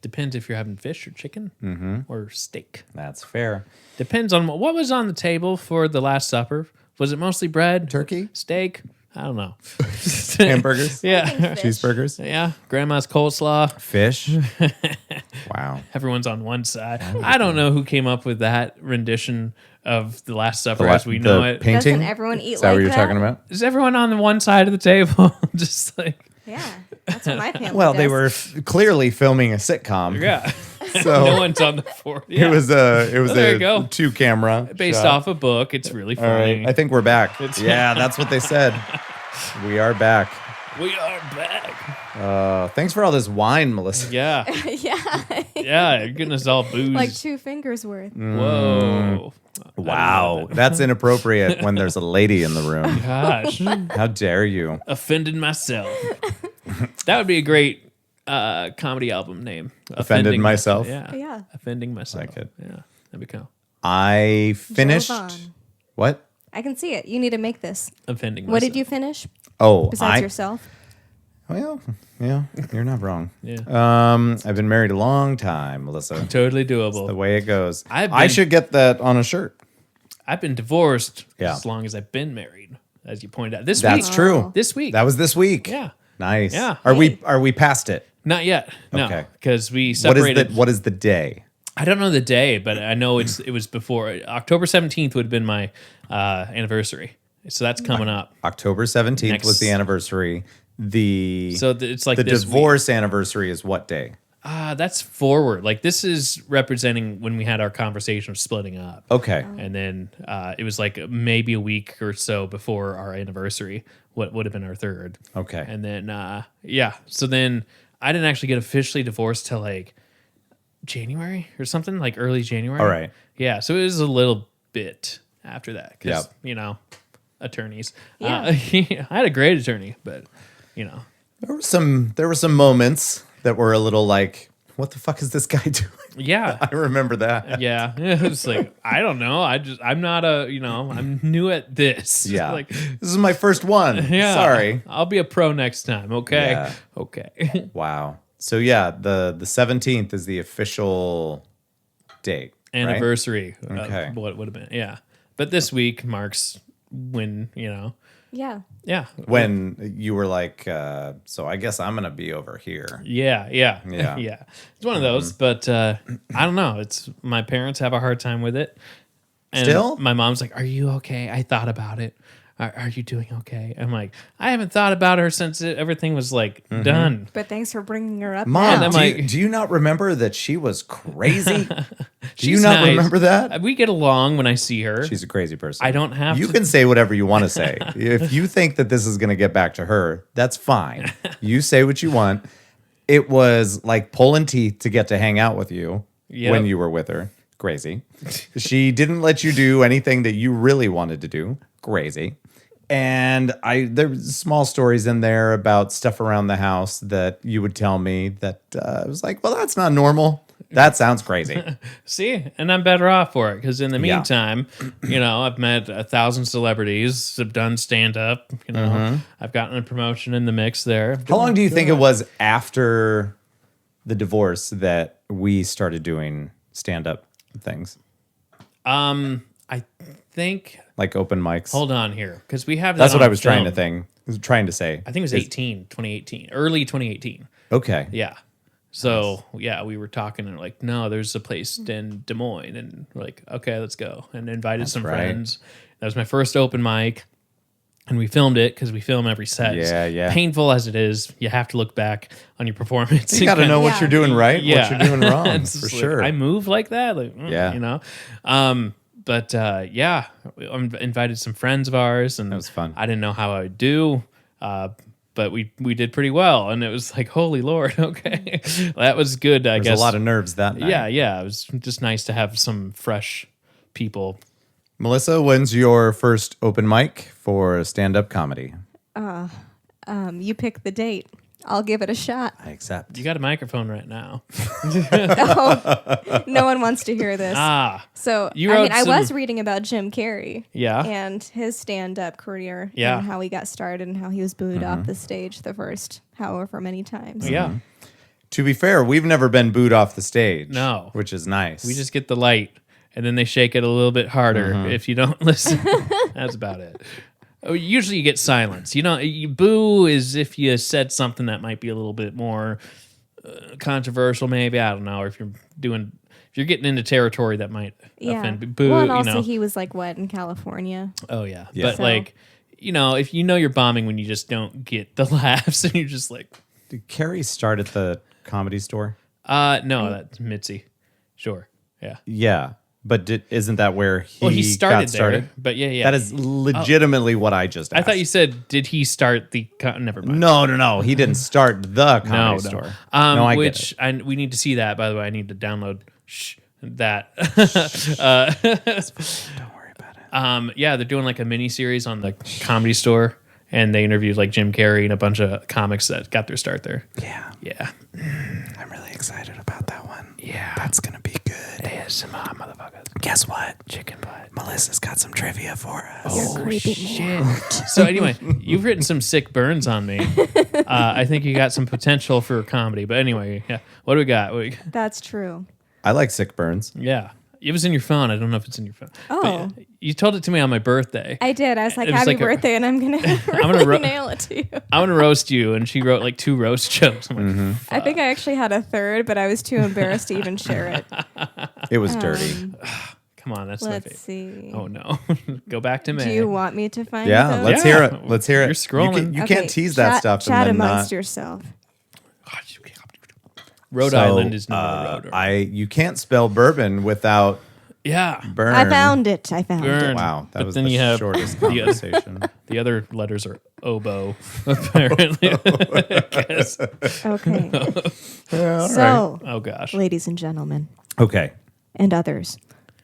Depends if you're having fish or chicken or steak. That's fair. Depends on what was on the table for the Last Supper. Was it mostly bread? Turkey? Steak? I don't know. Hamburgers? Yeah. Cheeseburgers? Yeah. Grandma's coleslaw. Fish? Wow. Everyone's on one side. I don't know who came up with that rendition of the Last Supper as we know it. Painting? Doesn't everyone eat Is that like what you're that? talking about? Is everyone on the one side of the table? Just like, Yeah. That's what my family Well, they does. were clearly filming a sitcom. yeah. So No one's on the fourth. Yeah. it was a there you go. 2-camera based shot. off a book. It's really All funny. right, I think we're back. Yeah, that's what they said. We are back. We are back. Thanks for all this wine, Melissa. Yeah. yeah. Yeah. You're getting us all boozed. Like 2 fingers worth. Whoa. Wow, that's inappropriate when there's a lady in the room. Gosh. How dare you? Offended myself. That would be a great comedy album name. Offended myself? Yeah. Yeah. Offending myself. Like it. Yeah. That'd be cool. I finished. Jovan. What? I can see it. You need to make this. Offending myself. What did you finish Oh, besides yourself? Well, yeah, you're not wrong. Yeah. I've been married a long time, Melissa. Totally doable. The way it goes. I've I been- should get that on a shirt. I've been divorced Yeah. as long as I've been married, as you pointed out. This That's week. true. This week. That was this week. Yeah. Nice. Yeah. Are we past it? Not yet. No. Okay. Because we What is separated. what is the day? I don't know the day, but I know it was before. October 17th would have been my anniversary. So that's coming up. October 17th Next- was the anniversary. It's like the this week. divorce anniversary is what day? That's forward. Like this is representing when we had our conversation of splitting up. Okay. And then it was like maybe a week or so before our anniversary, what would have been our third. Okay. And then, so then I didn't actually get officially divorced till like January or something, like early January. All right. Yeah. So it was a little bit after that because, Yep. Attorneys. Yeah. I had a great attorney, but, There were some moments that were a little like, what the fuck is this guy doing? yeah. I remember that. Yeah. It's like, I don't know. I'm not I'm new at this. Yeah. Like, This is my first one. yeah. Sorry. I'll be a pro next time. Okay. Yeah. Okay. Wow. So yeah, the 17th is the official date. right? Anniversary. Okay. Of what would have been. Yeah. But this week marks when, Yeah. yeah. When you were like, so I guess I'm gonna be over here. Yeah. Yeah. Yeah. It's one of those, but I don't know. It's my parents have a hard time with it. And Still? my mom's like, "Are you okay? I thought about it. Are you doing okay?" I'm like, "I haven't thought about her since everything was like done." But thanks for bringing her up. Mom, now. I'm do, like- you, do you not remember that she was crazy? Do you She's not nice. remember that? We get along when I see her. She's a crazy person. I don't have You to. can say whatever you want to say. If you think that this is going to get back to her, that's fine. You say what you want. It was like pulling teeth to get to hang out with you Yep. when you were with her. Crazy. She didn't let you do anything that you really wanted to do. Crazy. And there's small stories in there about stuff around the house that you would tell me that I was like, well, that's not normal. That sounds crazy. See, and I'm better off for it because in the Yeah. meantime, I've met 1,000 celebrities, have done stand up. I've gotten a promotion in the mix there. How long do you think it was after the divorce that we started doing stand-up things? I think. Like open mics. Hold on here, because we have. That's that what on I was film. trying to say. I think it was 2018, early 2018. Okay. Yeah. So yeah, we were talking and like, no, there's a place in Des Moines, and we're like, okay, let's go, and invited some right. friends. That was my first open mic, and we filmed it because we film every set. Yeah, yeah. Painful as it is, you have to look back on your performance. You got to know what Yeah. you're doing right, Yeah. what you're doing wrong, It's for just like, sure. I move like that, like Yeah. you know. But yeah, we invited some friends of ours, and That was fun. I didn't know how I would do, but we did pretty well, and it was like, holy Lord, okay, that was good. I There's guess a lot of nerves that night. yeah. It was just nice to have some fresh people. Melissa, when's your first open mic for stand-up comedy? You pick the date. I'll give it a shot. I accept. You got a microphone right now. No one wants to hear this. So You I wrote mean, I was some- reading about Jim Carrey, Yeah. and his stand-up career, Yeah. and how he got started, and how he was booed off the stage the first however many times. Yeah, To be fair, we've never been booed off the stage. No. Which is nice. we just get the light, and then they shake it a little bit harder if you don't listen. That's about it. Oh, usually you get silence. You boo is if you said something that might be a little bit more controversial, maybe. I don't know. Or if you're getting into territory that might Yeah. offend. Boo, well, and you also know. he was like what in California. Oh yeah. Yeah. But So- like, if you know you're bombing when you just don't get the laughs, and you're just like, Did Carrie start at the Comedy Store? no, that's Mitzi. Sure. Yeah. Yeah. But isn't that where he, Well, he started got started? there, but yeah. That is legitimately what I just asked. I thought you said, did he start the? Never mind. No. He didn't start the Comedy No. Store. No, I get it. we need to see that. By the way, I need to download that. Don't worry about it. Yeah, they're doing like a mini series on the Comedy Store, and they interviewed like Jim Carrey and a bunch of comics that got their start there. Yeah. Yeah, I'm really excited about that one. yeah. That's going to be good. ASMR, motherfucker. Guess what? Chicken butt. Melissa's got some trivia for us. You're creepy. Shit. So anyway, you've written some sick burns on me. I think you got some potential for comedy. But anyway, yeah. What do we got? That's true. I like sick burns. Yeah. It was in your phone. I don't know if it's in your phone. Oh. But you told it to me on my birthday. I did. I was like, It was "Happy like a- birthday!" And I'm gonna gonna really ro- nail it to you. I want to roast you. And she wrote like 2 roast jokes. I'm like, I think I actually had a third, but I was too embarrassed to even share it. It was dirty. come on, that's my Let's favorite. see. Oh no. Go back to me. Do you want me to find? Yeah, those? let's Yeah. hear it. Let's hear it. You're scrolling. You can't tease that chat, stuff Chat and then amongst not. yourself. Rhode So, Island is not Rhode. you can't spell bourbon without Yeah. burn. I found it. I found Burn. it. Wow, that But was then the you have shortest the- conversation. The other letters are oboe, apparently. I guess. Okay. all So, Oh gosh. ladies and gentlemen, Okay. and others,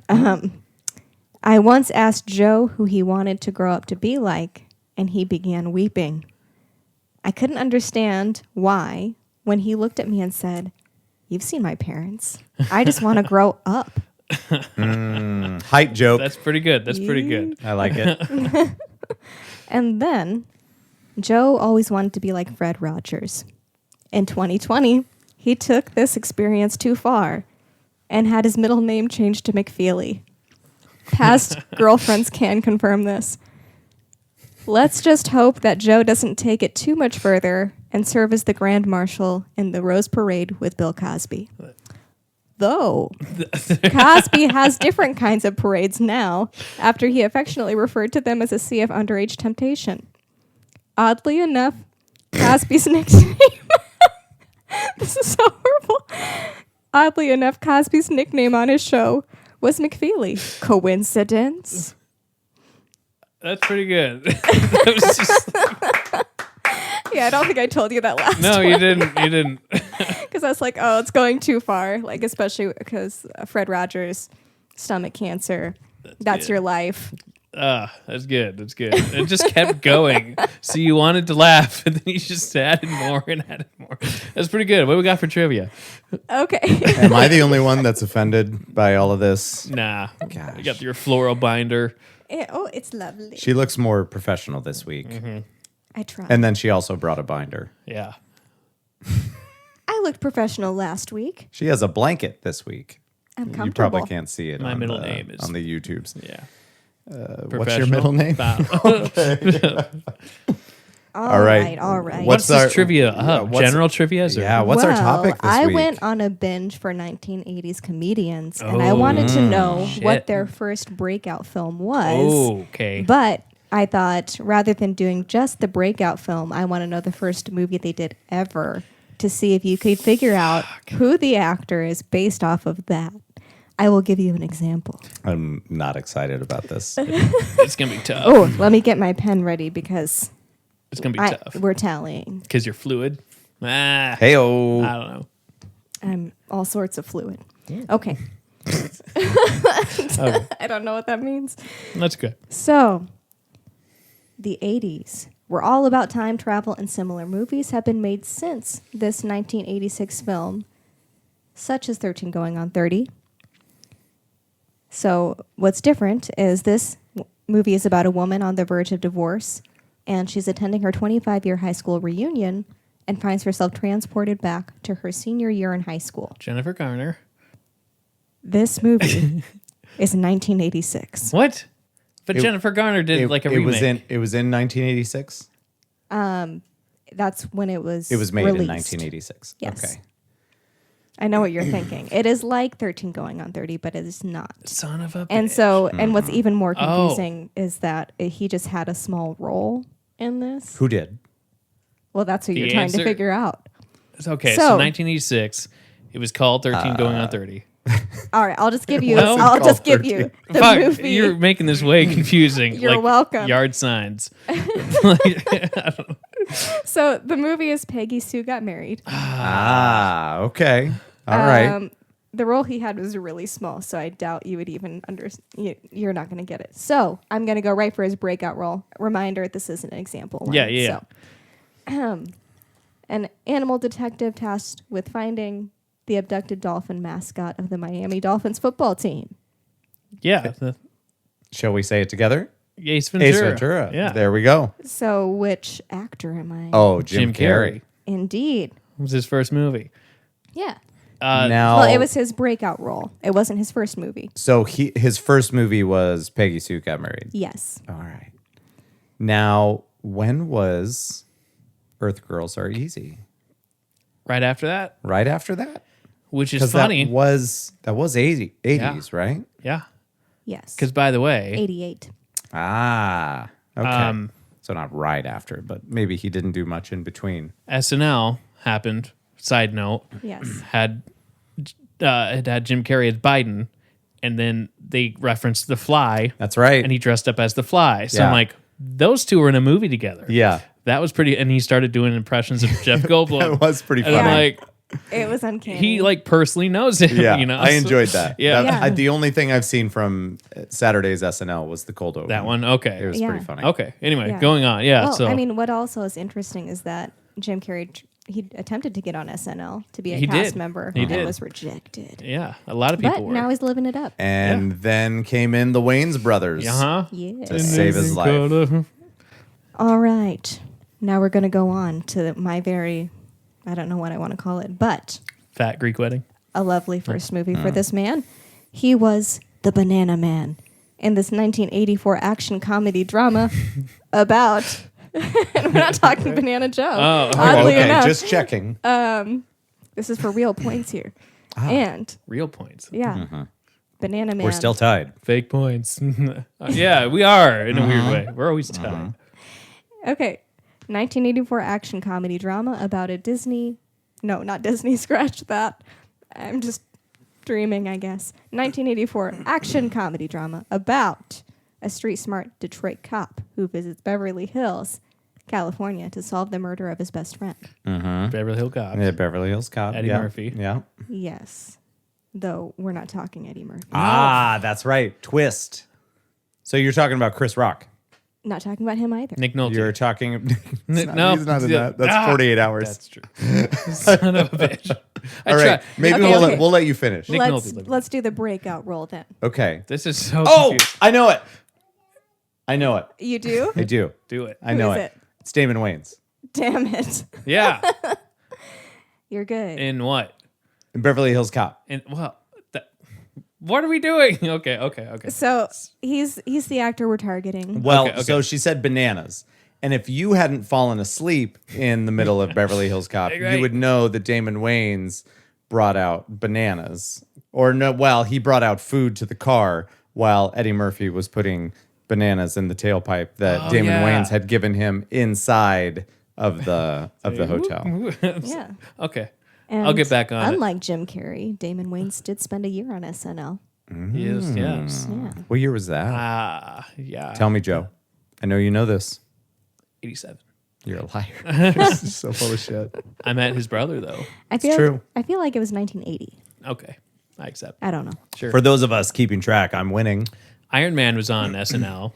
I once asked Joe who he wanted to grow up to be like, and he began weeping. I couldn't understand why when he looked at me and said, "You've seen my parents. I just want to grow up." Height joke. That's pretty good. That's pretty good. I like it. And then Joe always wanted to be like Fred Rogers. In 2020, he took this experience too far and had his middle name changed to McFeely. Past girlfriends can confirm this. Let's just hope that Joe doesn't take it too much further and serve as the Grand Marshal in the Rose Parade with Bill Cosby. Though Cosby has different kinds of parades now, after he affectionately referred to them as a sea of underage temptation. Oddly enough, Cosby's nickname. This is so horrible. Oddly enough, Cosby's nickname on his show was McFeely. Coincidence? That's pretty good. That was just- Yeah, I don't think I told you that last no, one. you didn't. You didn't. Because I was like, oh, it's going too far. Like, especially because Fred Rogers, stomach cancer. That's good. your life. That's good. That's good. It just kept going. So you wanted to laugh, and then you just added more and added more. That's pretty good. What do we got for trivia? Okay. Am I the only one that's offended by all of this? Nah. Gosh. You got your floral binder. Oh, it's lovely. She looks more professional this week. I tried. And then she also brought a binder. Yeah. I looked professional last week. She has a blanket this week. I'm You comfortable. probably can't see it. My on middle the- name is- on the YouTubes. Yeah. What's your middle name? All right. All right. What's What's this our- trivia? what's- General trivia? Yeah. What's our topic this I week? went on a binge for 1980s comedians, and I wanted to know shit. what their first breakout film was. Oh, okay. But I thought rather than doing just the breakout film, I want to know the first movie they did ever to see if you could figure out who the actor is based off of that. I will give you an example. I'm not excited about this. It's going to be tough. Oh, let me get my pen ready because It's going to be tough. we're tallying. Because you're fluid. I Heyo. don't know. I'm all sorts of fluid. Okay. I don't know what that means. That's good. So, the 80s were all about time travel, and similar movies have been made since this 1986 film, such as 13 Going on 30. So, what's different is this movie is about a woman on the verge of divorce, and she's attending her 25-year high school reunion and finds herself transported back to her senior year in high school. Jennifer Garner. This movie is 1986. What? But It- Jennifer Garner did like a remake. It was in 1986. That's when it was It was made released. in 1986. Yes. Okay. I know what you're thinking. It is like 13 Going on 30, but it is not. Son of a And bitch. so, and what's even more Oh. confusing is that he just had a small role in this. Who did? Well, that's what The you're trying answer- to figure out. It's okay. So- So 1986. It was called 13 Going on 30. All right, I'll just give you. Well- I'll just Called give you the Fuck, movie. you're making this way confusing. You're like welcome. Yard signs. So the movie is Peggy Sue Got Married. Ah, okay. All right. The role he had was really small, so I doubt you would even you're not going to get it. So I'm going to go right for his breakout role. Reminder: this is an example. One. Yeah. So, an animal detective tasked with finding the abducted dolphin mascot of the Miami Dolphins football team. Yeah. Shall we say it together? Ace Ventura. Ace Ventura. Yeah. There we go. So, which actor am I? Oh, Jim Carrey. Indeed. It was his first movie. Yeah. Now, Well, it was his breakout role. It wasn't his first movie. so his first movie was Peggy Sue Got Married. Yes. All right. Now, when was Earth Girls Are Easy? Right after that, Right after that? which is Because funny. that was 80s, right? Yeah. Yes. Because by the way, 88. Ah, okay. Um, so not right after, but maybe he didn't do much in between. SNL happened. Side note, Yes. had Jim Carrey as Biden, and then they referenced The Fly, That's right. and he dressed up as The Fly. So Yeah. I'm like, those two were in a movie together. yeah, That was pretty. And he started doing impressions of Jeff Goldblum. that was pretty and funny. I'm like, It was uncanny. he like personally knows him. Yeah, you know, I enjoyed that. Yeah. Yeah. The only thing I've seen from Saturday's SNL was the cold open. That one. Okay. It was Yeah. pretty funny. Okay. Anyway, Yeah. going on. Yeah. Well, so I mean, what also is interesting is that Jim Carrey, he attempted to get on SNL to be a He cast did. member He and did. was rejected. yeah, a lot of people But were. now he's living it up. And then came in the Wayans brothers. uh-huh. Yeah. To save his life. All right. Now we're going to go on to my very, I don't know what I want to call it, but Fat Greek wedding. a lovely first movie for this man. He was the Banana Man in this 1984 action comedy drama about, and we're not talking Banana Joe. Oh, oddly okay, enough. just checking. This is for real points here. And Real points. yeah, Banana Man. We're still tied. Fake points. Yeah, we are in a weird way. We're always tied. Okay. 1984 action comedy drama about a Disney. No, not Disney. Scratch that. I'm just dreaming, I guess. 1984 action comedy drama about a street smart Detroit cop who visits Beverly Hills, California to solve the murder of his best friend. Beverly Hills Cop. Yeah, Beverly Hills Cop. Eddie yeah. Murphy. Yeah. Yes. Though we're not talking Eddie Murphy. Ah, that's right. Twist. So you're talking about Chris Rock. Not talking about him either. Nick Nolte. You're talking. No, he's not in that. That's 48 hours. That's true. Son of a bitch. All right. Maybe Okay, we'll, okay. we'll let you finish. Nick Let's Nolte. let's do the breakout roll then. Okay. This is so Oh, confusing. I know it. I know it. You do? I do. Do it. I know is it. it? It's Damon Wayans. Damn it. Yeah. You're good. In what? In Beverly Hills Cop. In well, that, What are we doing? Okay. So he's the actor we're targeting. Well, Okay. so she said bananas. And if you hadn't fallen asleep in the middle of Beverly Hills Cop, Right. you would know that Damon Wayans brought out bananas. Or no, well, he brought out food to the car while Eddie Murphy was putting bananas in the tailpipe that Damon yeah. Wayans had given him inside of the hotel. Yeah. Okay. And I'll get back on it. unlike Jim Carrey, Damon Wayans did spend a year on SNL. Yes. Yeah. What year was that? Yeah. Tell me, Joe. I know you know this. 87. You're a liar. You're so full of shit. I met his brother though. I feel true. I feel like it was 1980. Okay. I accept. I don't know. Sure. For those of us keeping track, I'm winning. Iron Man was on SNL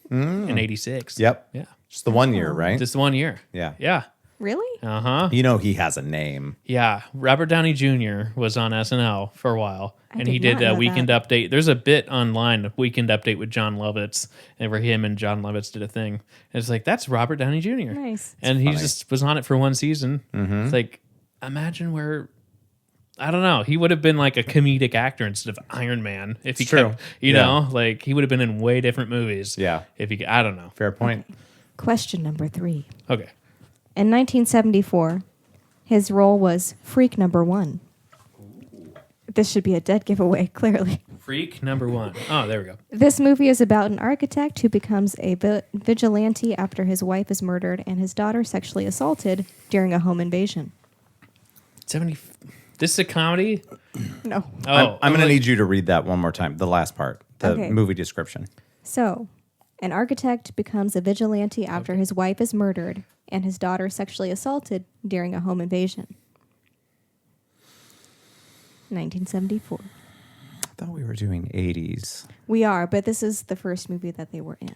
in 86. Yep. Yeah. Just the 1 year, right? Just 1 year. Yeah. Yeah. Really? Uh-huh. You know he has a name. Yeah. Robert Downey Jr. was on SNL for a while. I And he did did not a know Weekend that. Update. There's a bit online, a Weekend Update with John Lovitz, and where him and John Lovitz did a thing. And it's like, that's Robert Downey Jr. Nice. And he just was on it for one season. It's like, imagine where, I don't know, he would have been like a comedic actor instead of Iron Man. If he It's true. kept, you Yeah. know, like he would have been in way different movies. Yeah. If he, I don't know. Fair point. Question number 3. Okay. In 1974, his role was Freak Number 1. This should be a dead giveaway, clearly. Freak number 1. Oh, there we go. This movie is about an architect who becomes a vigilante after his wife is murdered and his daughter sexually assaulted during a home invasion. 70. This is a comedy? No. Oh, I'm going to like- need you to read that one more time. The last part, the Okay. movie description. So, an architect becomes a vigilante after his wife is murdered and his daughter sexually assaulted during a home invasion. 1974. I thought we were doing 80s. We are, but this is the first movie that they were in.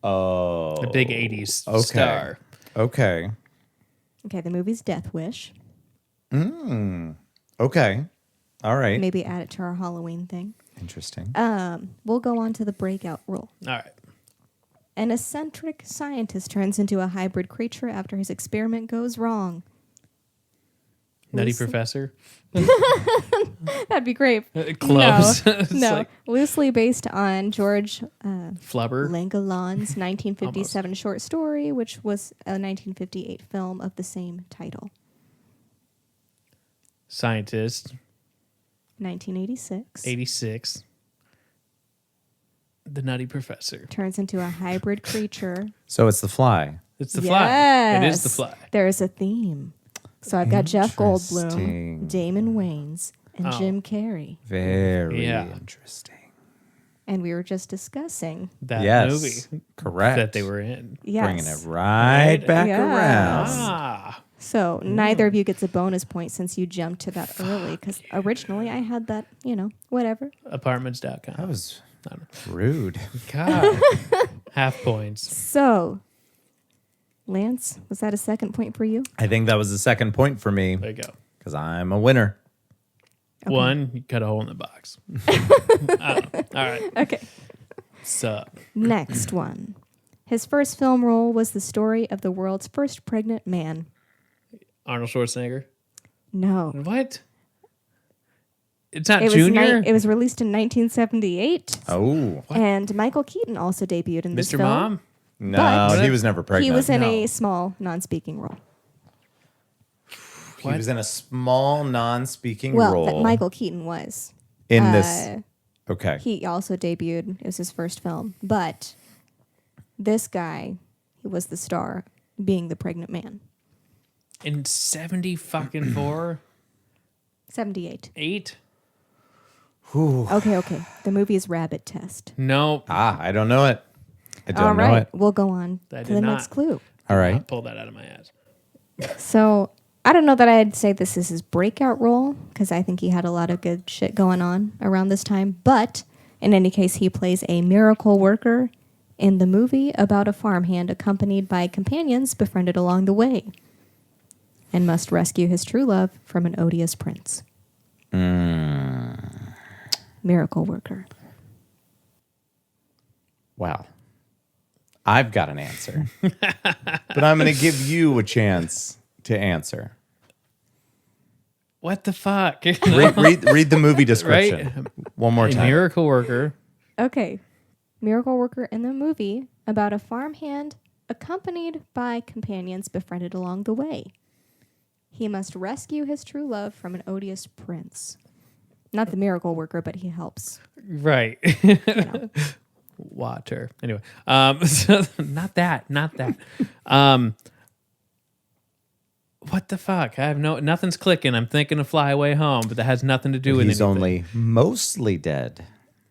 Oh. a big 80s Okay. star. Okay. Okay, the movie's Death Wish. Okay. All right. Maybe add it to our Halloween thing. Interesting. We'll go on to the breakout rule. All right. An eccentric scientist turns into a hybrid creature after his experiment goes wrong. Nutty Loosely- Professor. That'd be great. Close. No, It's no. like Loosely based on George Flubber. Langeland's 1957 short story, which was a 1958 film of the same title. Scientist. 1986. 86. The Nutty Professor. Turns into a hybrid creature. So it's The Fly. It's the fly. It is the Yes. fly. There is a theme. So I've got Jeff Interesting. Goldblum, Damon Wayans, and Oh. Jim Carrey. Very Yeah. interesting. And we were just discussing. That Yes. movie Correct. that they were in. Yes. Bringing it right back Yeah. around. Ah. So neither of you gets a bonus point since you jumped to that early. Because originally I had that, whatever. Apartments.com. That was I don't know. rude. God. Half points. So, Lance, was that a second point for you? I think that was the second point for me There you go. because I'm a winner. One, you cut a hole in the box. I don't know. All right. Okay. Sup. Next one. His first film role was the story of the world's first pregnant man. Arnold Schwarzenegger. No. What? It's not It was, Junior? it was released in 1978. Oh. And Michael Keaton also debuted in this Mr. film. Mom? No, But- he was never pregnant. He was in No. a small non-speaking role. He was in a small non-speaking Well, role that Michael Keaton was. in this. Okay. He also debuted. It was his first film. But this guy, he was the star, being the pregnant man. In 70 fucking 4? 78. 8? Okay. The movie is Rabbit Test. No. I don't know it. I don't All know right, it. we'll go on I to did the not. next clue. All I'll right. pull that out of my ass. So I don't know that I'd say this is his breakout role because I think he had a lot of good shit going on around this time. But in any case, he plays a miracle worker in the movie about a farmhand accompanied by companions befriended along the way and must rescue his true love from an odious prince. Miracle worker. Wow. I've got an answer, but I'm going to give you a chance to answer. What the fuck? Read the movie description Right? One more A time. miracle worker. Okay. Miracle worker in the movie about a farmhand accompanied by companions befriended along the way. He must rescue his true love from an odious prince. Not the miracle worker, but he helps. Right. You know. Water. Anyway, so not that. What the fuck? I have nothing's clicking. I'm thinking of Fly Away Home, but that has nothing to do with He's anything. only mostly dead.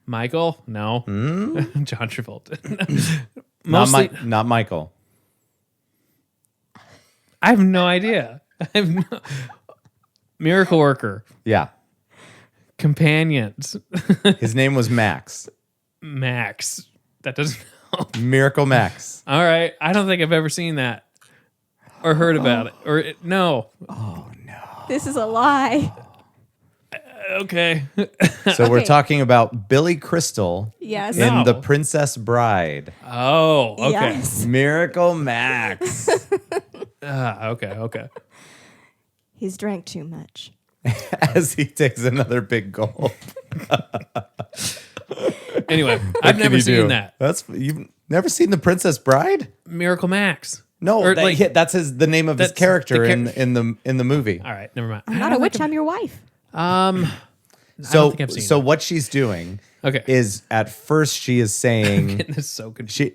Michael? No. John Travolta. Not, Mostly, not Michael. I have no idea. Miracle worker. Yeah. Companions. His name was Max. Max. That doesn't help. Miracle Max. All right. I don't think I've ever seen that or heard about it. No. This is a lie. Okay. So we're Okay. talking about Billy Crystal Yes. No. in The Princess Bride. Oh, okay. Yes. Miracle Max. Okay. He's drank too much. As he takes another big gulp. Anyway, What I've can never you seen do? that. You've never seen The Princess Bride? Miracle Max. No, Or, like- that's the name of his That's character the in the movie. All right, never mind. I'm not a witch, I'm your wife. I So don't think I've seen so it. what she's doing Okay. is at first she is saying This is so confusing.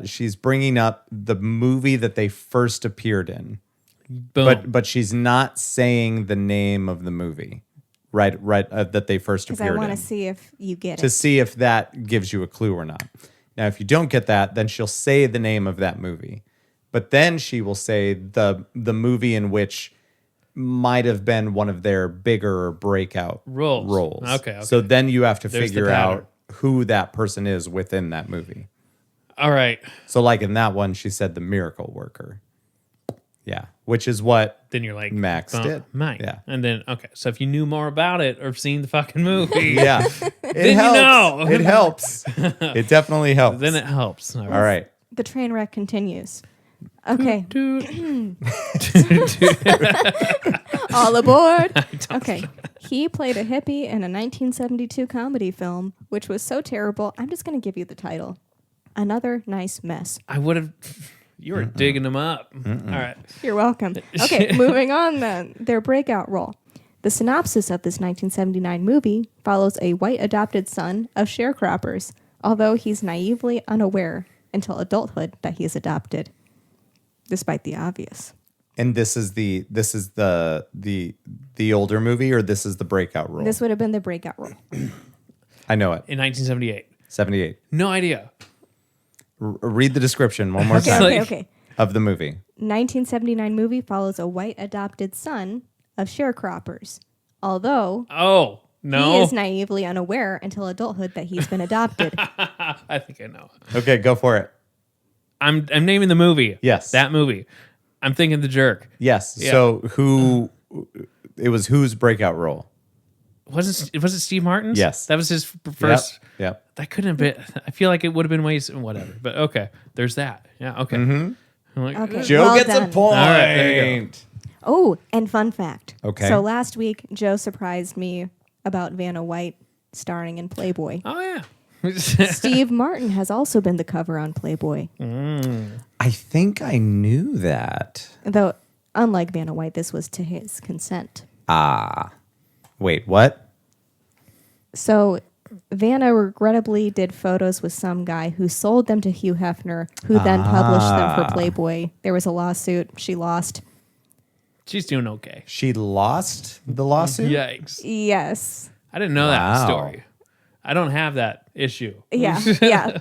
she's bringing up the movie that they first appeared in. Boom. But she's not saying the name of the movie, right? That they first Because I appeared want in, to see if you get to it. see if that gives you a clue or not. Now, if you don't get that, then she'll say the name of that movie, but then she will say the movie in which might have been one of their bigger breakout Roles. Okay. So then you have to There's the figure pattern. out who that person is within that movie. All right. So, like in that one, she said the miracle worker. Yeah, which is what Then you're like Max did. Mine. Yeah. And then so if you knew more about it or seen the fucking movie, Yeah, Then you know. It helps. It definitely helps. then it helps. All All right. The train wreck continues. Okay. All aboard. Okay. He played a hippie in a 1972 comedy film, which was so terrible. I'm just going to give you the title. Another Nice Mess. I would have. You were digging them up. All right. You're welcome. Okay, moving on then. Their breakout role. The synopsis of this 1979 movie follows a white adopted son of sharecroppers, although he's naively unaware until adulthood that he is adopted, despite the obvious. And this is the older movie, or this is the breakout role? This would have been the breakout role. I know it. In 1978. 78. No idea. Read the description one more Okay, time okay, like- okay. of the movie. 1979 movie follows a white adopted son of sharecroppers, although Oh no. he is naively unaware until adulthood that he's been adopted. I think I know. Okay, go for it. I'm naming the movie. Yes. That movie. I'm thinking The Jerk. Yes. Yeah. So whose breakout role? Was it Steve Martin's? Yes. That was his first. Yep. That couldn't have been. I feel like it would have been ways. Whatever. But okay. There's that. Yeah. Okay. I'm like, Okay. Joe Well gets done. a point. All right, there you go. Oh, and fun fact. Okay. So last week, Joe surprised me about Vanna White starring in Playboy. Oh yeah. Steve Martin has also been the cover on Playboy. I think I knew that. Though, unlike Vanna White, this was to his consent. Wait, what? So Vanna regrettably did photos with some guy who sold them to Hugh Hefner, who then published them for Playboy. There was a lawsuit. She lost. She's doing okay. She lost the lawsuit? Yikes. Yes. I didn't know that Wow. story. I don't have that issue. Yeah. Yeah.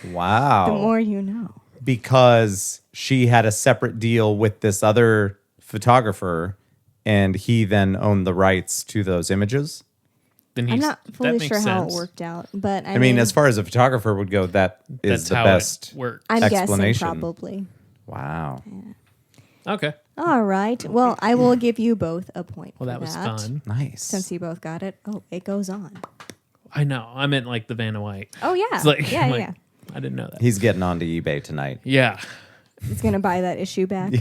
Wow. The more you know. Because she had a separate deal with this other photographer and he then owned the rights to those images. Then I'm not that fully makes sure how it sense. worked out, but I mean, as far as a photographer would go, that is That's the how best. it works. I'm guessing explanation. probably. Wow. Okay. All right. Well, I will give you both a point. Well, for that was fun. Nice. Since you both got it. Oh, it goes on. I know. I meant like the Vanna White. Oh yeah. It's like, yeah, I'm like, yeah. I didn't know that. He's getting onto eBay tonight. Yeah. He's gonna buy that issue back.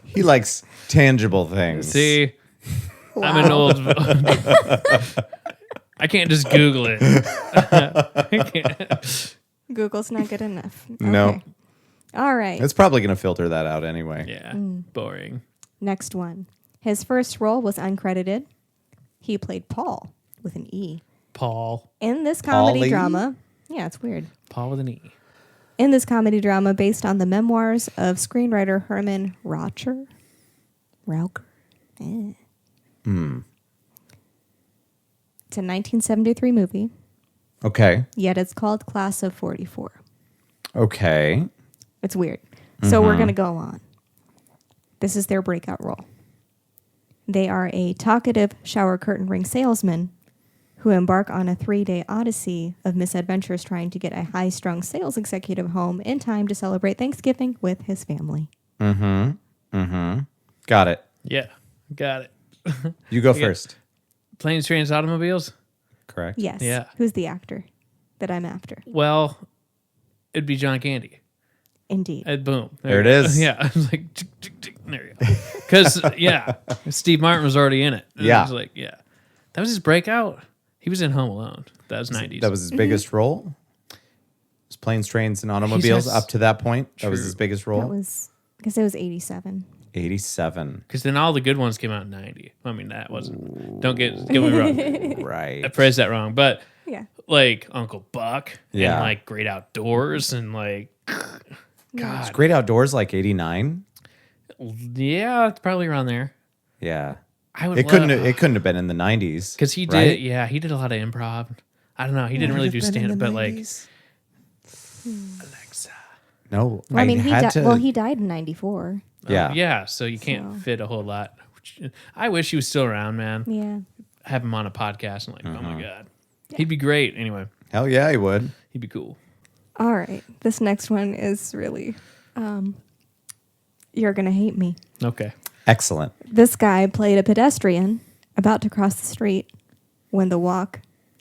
He likes tangible things. See, I'm an old. I can't just Google it. I can't. Google's not good enough. No. Okay. All right. It's probably going to filter that out anyway. Yeah, boring. Next one. His first role was uncredited. He played Paul with an E. Paul. In this comedy Paulie? drama. Yeah, it's weird. Paul with an E. In this comedy drama based on the memoirs of screenwriter Herman Raucher. Raucher. It's a 1973 movie, Okay. yet it's called Class of 44. Okay. It's weird. So we're going to go on. This is their breakout role. They are a talkative shower curtain ring salesman who embark on a 3-day odyssey of misadventures trying to get a high-strung sales executive home in time to celebrate Thanksgiving with his family. Got it. Yeah, got it. You go Okay. first. Planes, trains, automobiles. Correct. Yes. Yeah. Who's the actor that I'm after? Well, it'd be John Candy. Indeed. Boom. There it you go. is. Yeah, I was like, tick, tick, tick. There you go. Because Steve Martin was already in it. And Yeah. I was like, yeah, that was his breakout. He was in Home Alone. That was 90s. That was his biggest role. It was planes, trains, and automobiles has- up to that point. That was True. his biggest That role. was, because it was 87. 87. Because then all the good ones came out in 90. I mean, that wasn't. Don't get me wrong. Right. I phrased that wrong. But Yeah. like Uncle Buck Yeah. and like Great Outdoors and like, It's Great Outdoors like 89. yeah, it's probably around there. Yeah. I would It couldn't have been in the 90s. because he did, right? yeah, he did a lot of improv. I don't know. He didn't really do stand up, but like Alexa. No. Well, I mean, had to. he died in 94. yeah. Yeah, so you can't So- fit a whole lot. I wish he was still around, man. Yeah. Have him on a podcast and like, oh my god, he'd be great. Anyway, Hell yeah, he would. he'd be cool. All right. This next one is really, you're going to hate me. Okay. Excellent. This guy played a pedestrian about to cross the street when the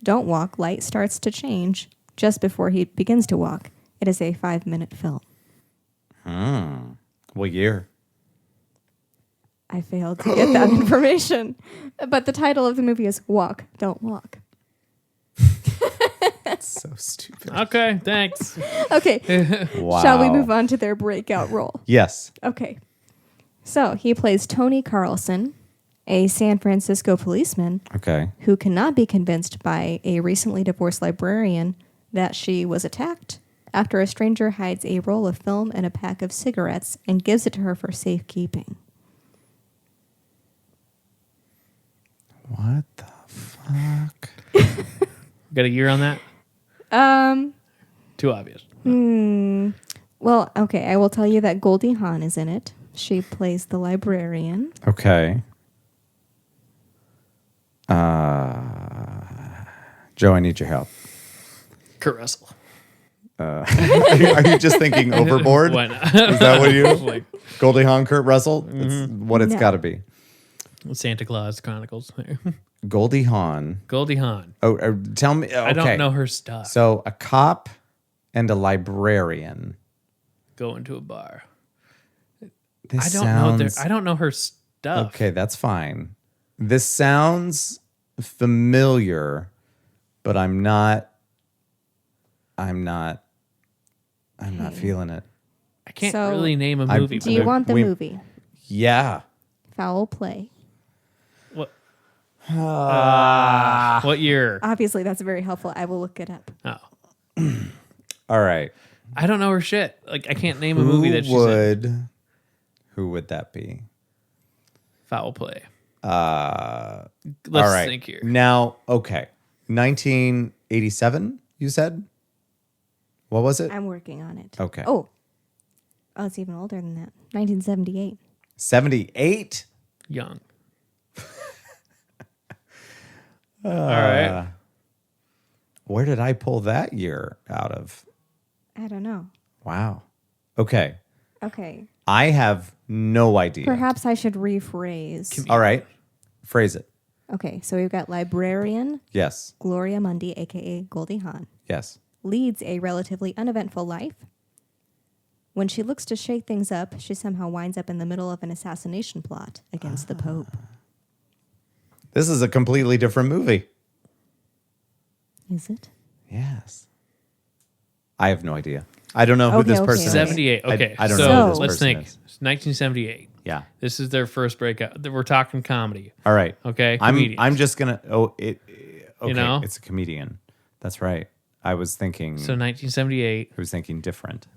don't walk light starts to change just before he begins to walk. It is a 5-minute film. What year? I failed to get that information. But the title of the movie is Walk, Don't Walk. That's so stupid. Okay. Thanks. Okay. Wow. Shall we move on to their breakout role? Yes. Okay. So he plays Tony Carlson, a San Francisco policeman Okay. who cannot be convinced by a recently divorced librarian that she was attacked after a stranger hides a roll of film and a pack of cigarettes and gives it to her for safekeeping. What the fuck? Got a year on that? Too obvious. Well, okay, I will tell you that Goldie Hawn is in it. She plays the librarian. Okay. Joe, I need your help. Kurt Russell. Are you just thinking Overboard? Why not? Is that what you? Like Goldie Hawn, Kurt Russell? That's what it's No. got to be. Santa Claus Chronicles. Goldie Hawn. Goldie Hawn. Oh, tell me. Okay. I don't know her stuff. So a cop and a librarian. Go into a bar. This I don't know her stuff. Okay, that's fine. This sounds familiar, but I'm not feeling it. I can't So- really name a I- movie. Do you want the we- movie? Yeah. Foul Play. What? What year? Obviously, that's very helpful. I will look it up. Oh, All right. I don't know her shit. Like I can't name a movie that she's in. Who would that be? Foul Play. All Let's right. think here. Now, okay. 1987, you said? What was it? I'm working on it. Okay. Oh, it's even older than that. 1978. 78? Young. All right. Where did I pull that year out of? I don't know. Wow. Okay. Okay. I have no idea. Perhaps I should rephrase. All right. Phrase it. Okay, so we've got librarian Yes. Gloria Mundi, aka Goldie Hawn, Yes. leads a relatively uneventful life. When she looks to shake things up, she somehow winds up in the middle of an assassination plot against the Pope. This is a completely different movie. Is it? Yes. I have no idea. I don't know who Okay, this okay, person is. okay. 78. Okay. I don't so know who this let's person think. is. 1978. Yeah. This is their first breakout. We're talking comedy. All right. Okay, I'm comedians. just gonna. Okay. know? It's a comedian. That's right. I was thinking. So 1978. I was thinking different.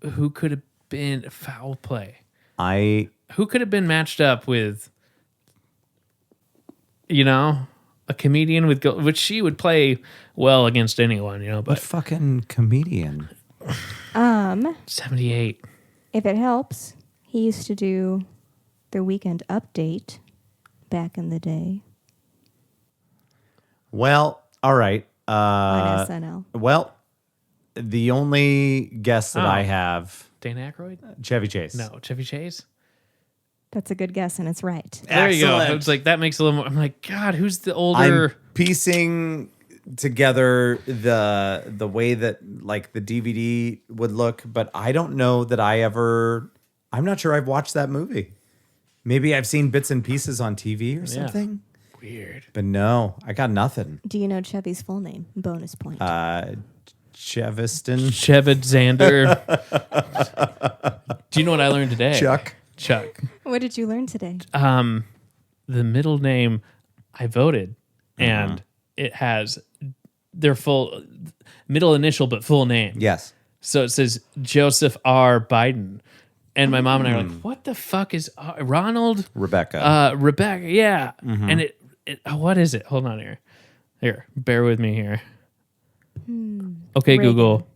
Who could have been foul play? I Who could have been matched up with, a comedian with which she would play well against anyone, what but fucking comedian? 78. If it helps, he used to do the Weekend Update back in the day Well, all right. on SNL. Well, the only guess that Oh. I have, Dan Aykroyd? Chevy Chase. No, Chevy Chase? That's a good guess, and it's right. There you go. Excellent. It's like, that makes a little more. I'm like, God, who's the I'm older? piecing together the way that like the DVD would look, but I don't know that I'm not sure I've watched that movie. Maybe I've seen bits and pieces on TV or something. Weird. But no, I got nothing. Do you know Chevy's full name? Bonus point. Cheviston. Chevid Xander. Do you know what I learned today? Chuck. Chuck. What did you learn today? The middle name, I voted, and it has their full middle initial but full name. Yes. So it says Joseph R. Biden. And my mom and I are like, what the fuck is Ronald? Rebecca. Rebecca, yeah. And it what is it? Hold on here. Here, bear with me here. Okay, Reagan. Google.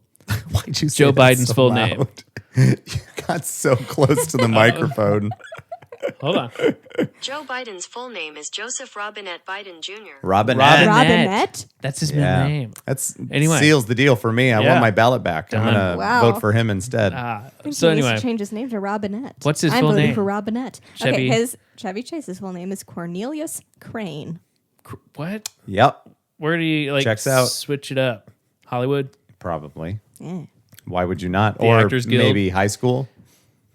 Why'd you say Joe that Biden's so full loud? name. You got so close to the microphone. Hold on. Joe Biden's full name is Joseph Robinette Biden Jr. Robinette. Robinette? That's his middle name. That's Anyway. seals the deal for me. I Yeah. want my ballot back. I'm Done. gonna Wow. vote for him instead. So He needs anyway, to change his name to Robinette. What's his I'm full voting name? for Robinette. Chevy- Okay, Chevy Chase's full name is Cornelius Crane. what? Yep, Where do you like Checks out. switch it up? Hollywood? probably. Yeah. Why would you not? The Or Actors Guild? maybe high school.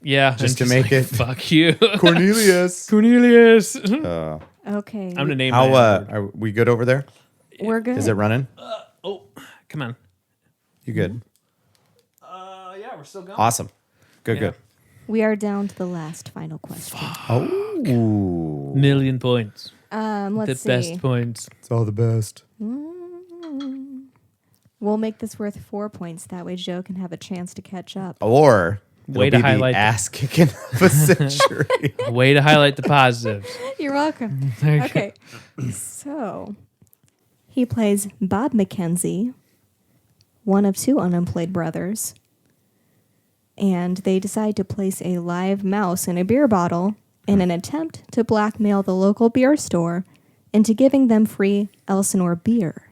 Yeah, Just I'm to make like, it- fuck you. Cornelius. Cornelius. Okay. I'm gonna name How my Edward. are we good over there? We're good. Is it running? Oh, come on. You good? Yeah, we're still going. Awesome. Good. Good. We are down to the last final question. Oh, Million points. Let's The see. best points. it's all the best. We'll make this worth 4 points. That way Joe can have a chance to catch up. Or Way it'll to be highlight the the- ass kicking of a century. Way to highlight the positives. You're welcome. There you Okay. So he plays Bob McKenzie, one of two unemployed brothers. And they decide to place a live mouse in a beer bottle in an attempt to blackmail the local beer store into giving them free Elsinore beer.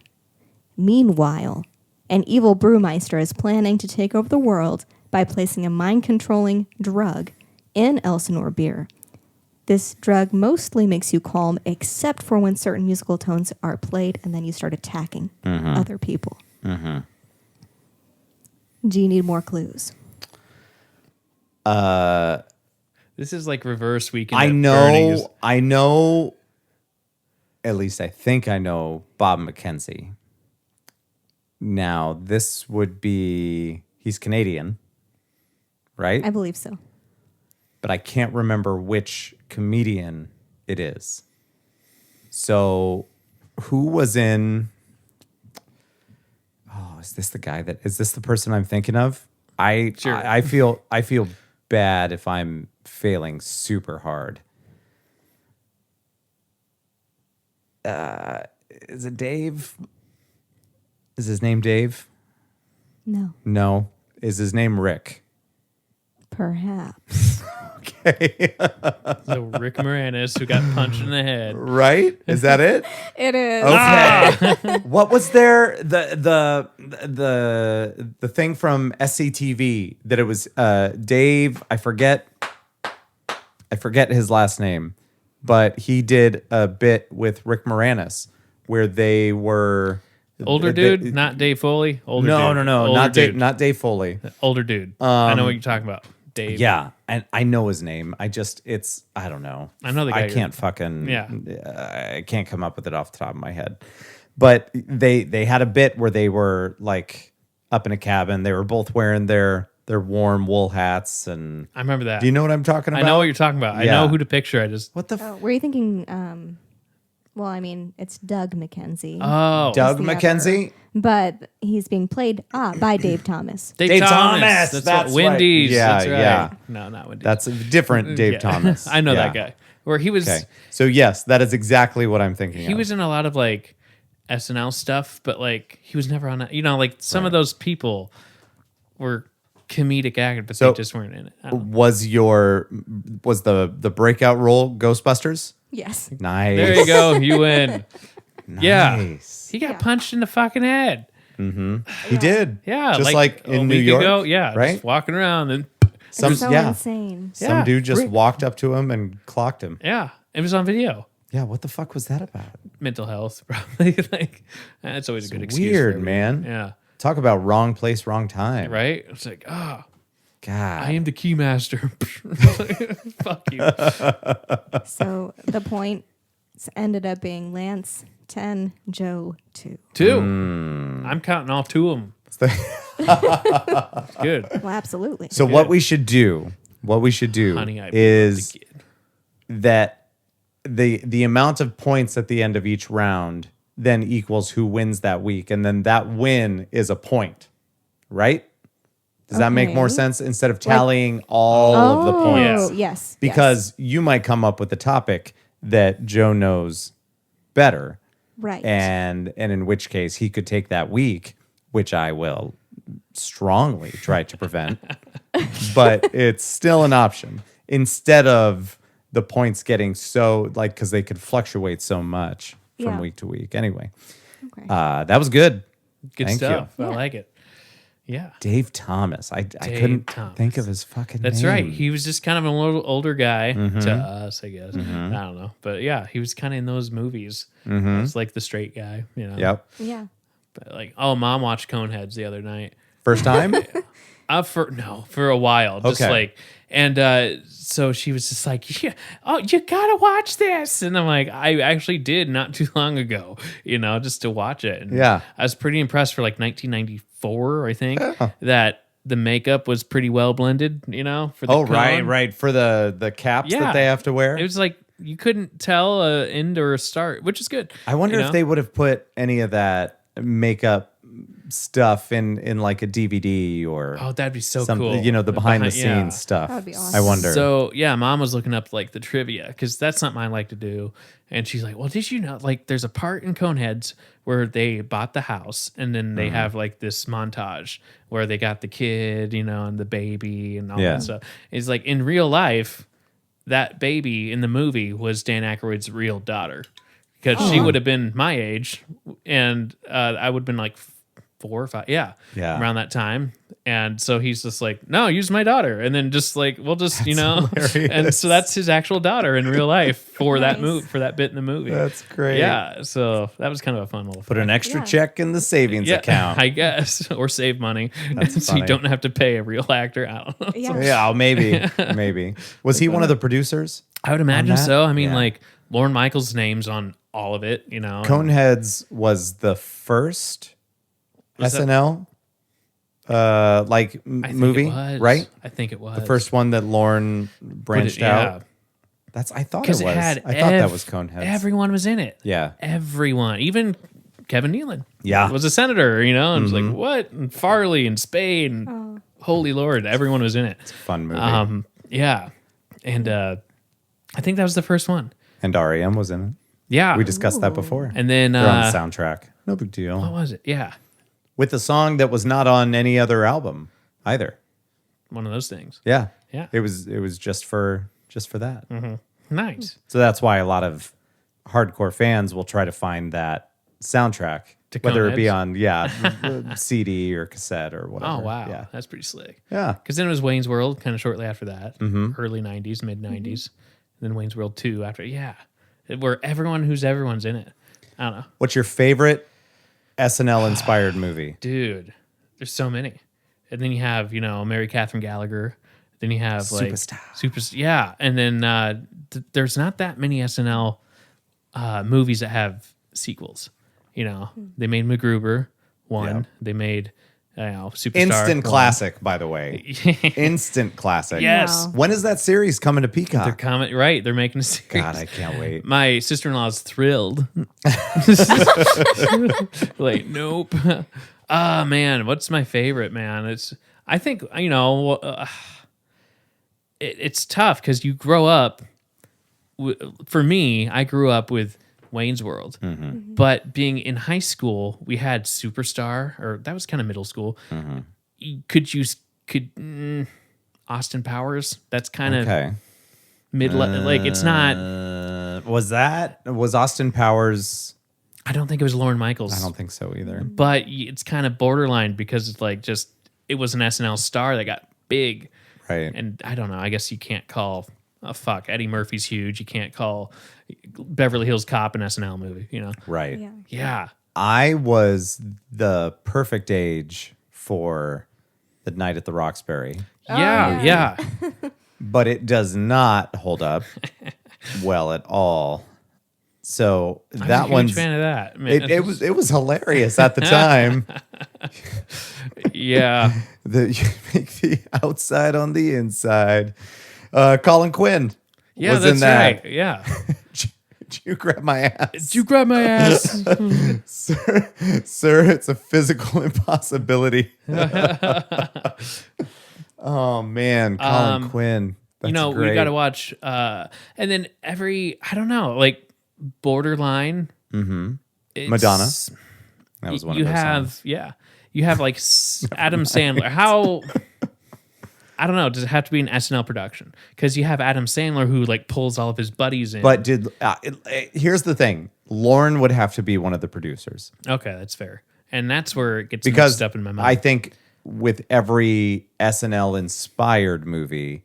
Meanwhile, an evil brewmeister is planning to take over the world by placing a mind-controlling drug in Elsinore beer. This drug mostly makes you calm, except for when certain musical tones are played, and then you start attacking other people. Do you need more clues? This is like reverse weekend. I at Bernie's. know. I know. At least I think I know Bob McKenzie. Now this would be he's Canadian, right? I believe so. But I can't remember which comedian it is. So, who was in? Oh, is this the guy that? Is this the person I'm thinking of? Sure. I feel bad if I'm failing super hard. Is it Dave? Is his name Dave? No, No. Is his name Rick? perhaps. Okay. So Rick Moranis, who got punched in the head. Right? Is that it? It is. Okay. What was there the thing from SCTV that it was Dave, I forget his last name, but he did a bit with Rick Moranis where they were Older dude, not Dave Foley. Older No, dude. no, Older not dude. Dave Foley. Older dude. I know what you're talking about. Dave. Yeah, and I know his name. I don't know. I know the guy I you're- can't fucking. Yeah. I can't come up with it off the top of my head. But they had a bit where they were like up in a cabin. They were both wearing their warm wool hats, and I remember that. do you know what I'm talking about? I know what you're talking about. I Yeah. know who to picture. I just What the Oh, were you thinking? Well, I mean, it's Doug McKenzie, oh Doug the McKenzie? but he's being played by Dave Thomas. Dave Thomas, That's, that's what Wendy's. right. Yeah, that's right. yeah. No, not Wendy's. That's a different Dave Yeah. Thomas. I know Yeah. that guy. Where he was. Okay, so yes, that is exactly what I'm thinking. He of. was in a lot of like SNL stuff, but like he was never on that. You know, like some of those people were comedic actors, but So- they just weren't in it. I don't know. Was the breakout role Ghostbusters? Yes. Nice. There you go. You win. Yeah. Nice. He got punched in the fucking head. He did. Yeah. Just like a in New week York. ago. Yeah. Right. Just walking around and Some So yeah. insane. Some Yeah. dude just walked up to him and clocked him. yeah. It was on video. Yeah. What the fuck was that about? Mental health, probably. Like that's always a good excuse. Weird, for everything. man. Yeah. Talk about wrong place, wrong time. Right? It's like, God. I am the key master. Fuck you. So the point ended up being Lance 10, Joe 2. Two. Hmm. I'm counting all two of them. Good. Well, absolutely. So what we should do, Honey, I is the kid. that the amount of points at the end of each round then equals who wins that week, and then that win is a point, right? Does that make more Okay. sense instead of tallying all of the points? Oh, yes. Because you might come up with a topic that Joe knows better, Right. and in which case he could take that week, which I will strongly try to prevent, but it's still an option instead of the points getting so like because they could fluctuate so much from Yeah. week to week. Anyway, Okay. that was good. Good Thank stuff. you. I like it. Yeah. Dave Thomas. I Dave couldn't Thomas. think of his fucking That's name. right. He was just kind of a little older guy Mm-hmm. to us, I guess. I don't know. But yeah, he was kind of in those movies. It's like the straight guy, you know. Mm-hmm. Yep. Yeah. But like, Mom watched Coneheads the other night. First time? For a while. Just Okay. like, and so she was just like, yeah, you gotta watch this. And I'm like, I actually did not too long ago, just to watch it. And Yeah. I was pretty impressed for like 1994, I think, that the makeup was pretty well blended, for the Oh, right, cone. right. For the caps Yeah. that they have to wear. It was like you couldn't tell a end or a start, which is good. I wonder you if know? they would have put any of that makeup stuff in like a DVD or Oh, that'd be so something, cool. the behind the yeah. scenes stuff. That would be I awesome. wonder. So yeah, Mom was looking up like the trivia because that's something I like to do. And she's like, "Well, did you know like there's a part in Coneheads where they bought the house and then Mm-hmm. they have like this montage where they got the kid, and the baby and all Yeah. that stuff. It's like in real life, that baby in the movie was Dan Aykroyd's real daughter because Oh, she would have been my age and I would have been like 4 or 5, Yeah. around that time. And so he's just like, no, use my daughter. And then just like, we'll just, and so that's his actual daughter in real life for that Nice. move, for that bit in the movie. That's great. Yeah. So that was kind of a fun little Put an extra Yeah. check in the savings account. I guess, or save money. That's so you funny. don't have to pay a real actor. I don't know. Yeah. Yeah, oh, maybe. Was he one of the producers? I would imagine that? so. I mean, Yeah. like Lorne Michaels' name's on all of it, Coneheads was the first Was that- SNL I think movie, it was. right? I think it was The first one that Lorne branched out. I thought it Because was. it had I thought that was Coneheads. Everyone was in it. Yeah. Everyone, even Kevin Nealon. Yeah. Was a senator, and it was like, what? And Farley and Spade and Oh. holy Lord, everyone was in it. Fun movie. Yeah. And I think that was the first one. And REM was in it. Yeah. We discussed that before. And then They're on the soundtrack. No big what deal. was it? Yeah. With a song that was not on any other album either. One of those things. Yeah. Yeah. It was just for that. Nice. So that's why a lot of hardcore fans will try to find that soundtrack, To whether it be Coneheads? on CD or cassette or whatever. Oh, wow. Yeah. That's pretty slick. Yeah. Because then it was Wayne's World kind of shortly after that, Mm-hmm. early 90s, mid 90s. And then Wayne's World 2 after. Yeah. Where everyone's in it. I don't know. What's your favorite SNL inspired movie? Dude, there's so many. And then you have, Mary Catherine Gallagher, Then you have like Superstar. yeah, and then there's not that many SNL movies that have sequels. You know, they made MacGruber one. Yeah. They made Superstar Instant one. classic, by the way. Instant classic. Yes. Wow. When is that series coming to They're Peacock? coming right. They're making a series. God, I can't wait. My sister-in-law's thrilled. Like, nope. Ah, man, what's my favorite, man? I think, it's tough because you grow up. For me, I grew up with Wayne's World, but being in high school, we had Superstar, or that was kind of middle school. Austin Powers. That's kind of Okay. mid. Like, it's not. Was Austin Powers? I don't think it was Lorne Michaels. I don't think so either. But it's kind of borderline because it's like it was an SNL star that got big. Right. And I don't know. I guess you can't call Eddie Murphy's huge. You can't call Beverly Hills Cop an SNL movie, you know? Right. Yeah. Yeah. I was the perfect age for The Night at the Roxbury, Yeah. Yeah. but it does not hold up well at all. So I'm that a huge one's fan of that. Man, it was hilarious at the time. yeah. You make the outside on the inside. Colin Quinn Yeah, was that's in that. right. Yeah. Did you grab my ass? Did you grab my ass? Sir, it's a physical impossibility. Oh man, Colin Quinn. That's we great. got to watch. And then I don't know, like Borderline. Mm-hmm. Madonna. That was one You of those have, songs. yeah. You have like Adam Sandler. How, I don't know, does it have to be an SNL production? Because you have Adam Sandler who like pulls all of his buddies in. But here's the thing. Lorne would have to be one of the producers. Okay, that's fair. And that's where it gets Because mixed up in my mind. I think with every SNL inspired movie,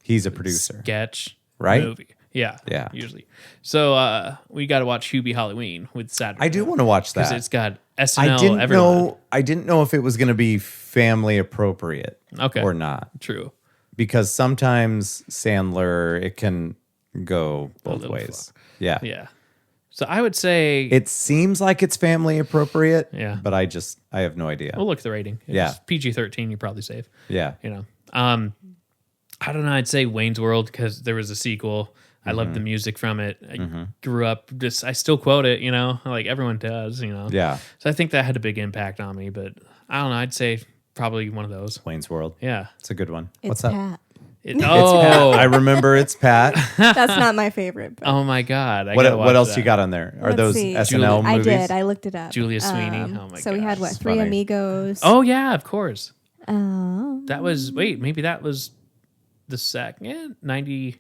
he's a producer. Sketch, Right? movie. Yeah. Yeah. Usually. So we got to watch Hubie Halloween with Saturday. I do want to watch Because that. it's got I SNL didn't everyone. I didn't know if it was going to be family appropriate Okay. or not. True. Because sometimes Sandler, it can go both little ways. Yeah. Yeah. So I would say It seems like it's family appropriate. Yeah. But I have no idea. we'll look at the rating. Yeah. PG-13, you're probably safe. Yeah. You know. I don't know. I'd say Wayne's World because there was a sequel. I love the music from it. I grew up I still quote it, you know, like everyone does, you know. Yeah. So I think that had a big impact on me, but I don't know. I'd say probably one of those. Wayne's World. Yeah. It's a good one. It's What's that? Pat. Oh, I remember it's Pat. That's not my favorite. But oh my God. I What gotta watch else that. you got on there? Are Let's those see. SNL I movies? did. I looked it up. Julia Sweeney. Oh my So we had gosh. Three funny. Amigos. Oh yeah, of course. That was maybe that was the second 90,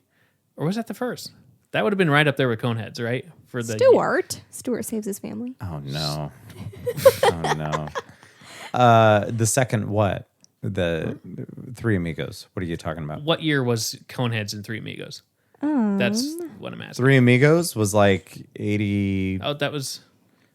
or was that the first? That would have been right up there with Coneheads, right? For the Stewart saves his family. Oh no. Oh no. The second what? The Three Amigos. What are you talking about? What year was Coneheads and Three Amigos? That's what I'm asking. Three Amigos was like 88, Oh, that was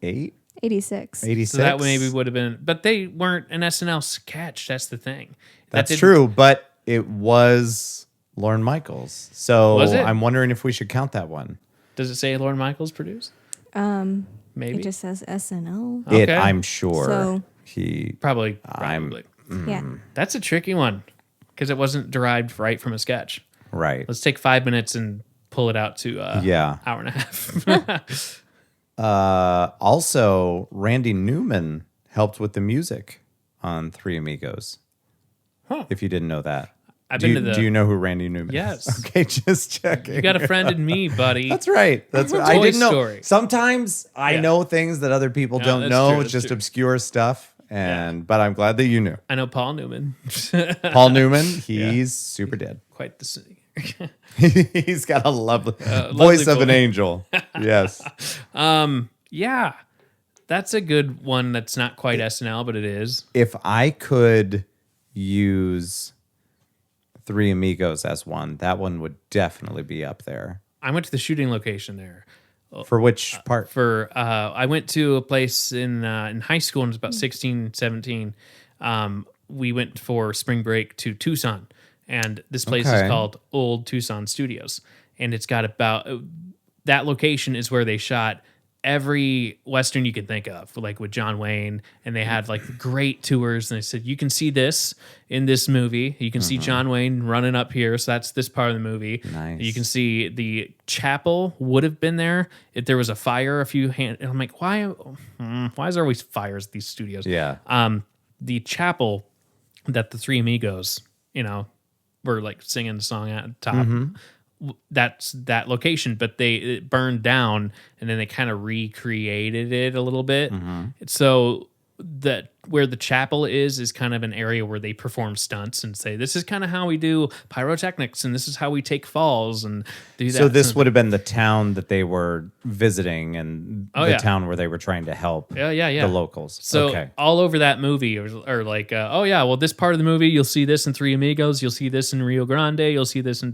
86. 86. so that maybe would have been, but they weren't an SNL sketch. That's the thing. That's true, but it was Lorne Michaels. So Was it? I'm wondering if we should count that one. Does it say Lorne Michaels produced? Maybe. It just says SNL. It, Okay. I'm sure So- he. Probably. Yeah. That's a tricky one because it wasn't derived right from a sketch. Right. Let's take 5 minutes and pull it out to Yeah. hour and a half. Also, Randy Newman helped with the music on Three Amigos. Huh. If you didn't know that. I've do been you, to the. do you know who Randy Newman Yes. is? Okay, just checking. You got a friend in me, buddy. That's right. That's right. I Toy didn't know. Story. Sometimes I Yeah. know things that other people No, don't that's know. true, It's that's just true. obscure stuff. But I'm glad that you knew. I know Paul Newman. Paul Newman, he's super dead. Quite the singer. He's got a lovely voice of an voice. angel. Yes. Yeah. That's a good one that's not quite SNL, but it is. If I could use Three Amigos as one, that one would definitely be up there. I went to the shooting location there. For which part? I went to a place in high school when I was about 16, 17. We went for spring break to Tucson and this place is Okay. called Old Tucson Studios, and it's got about that location is where they shot every Western you could think of, like with John Wayne, and they had like great tours. And they said, you can see this in this movie. You can see John Wayne running up here. So that's this part of the movie. Nice. You can see the chapel would have been there if there was a fire. And I'm like, why is there always fires at these studios? Yeah. The chapel that the Three Amigos, were like singing the song at the top. That's that location, but it burned down, and then they kind of recreated it a little bit. So that where the chapel is kind of an area where they perform stunts and say, this is kind of how we do pyrotechnics, and this is how we take falls and do that. So this would have been the town that they were visiting, and Oh, the yeah. town where they were trying to help Yeah. the locals. So okay. all over that movie are like, this part of the movie, you'll see this in Three Amigos, you'll see this in Rio Grande, you'll see this in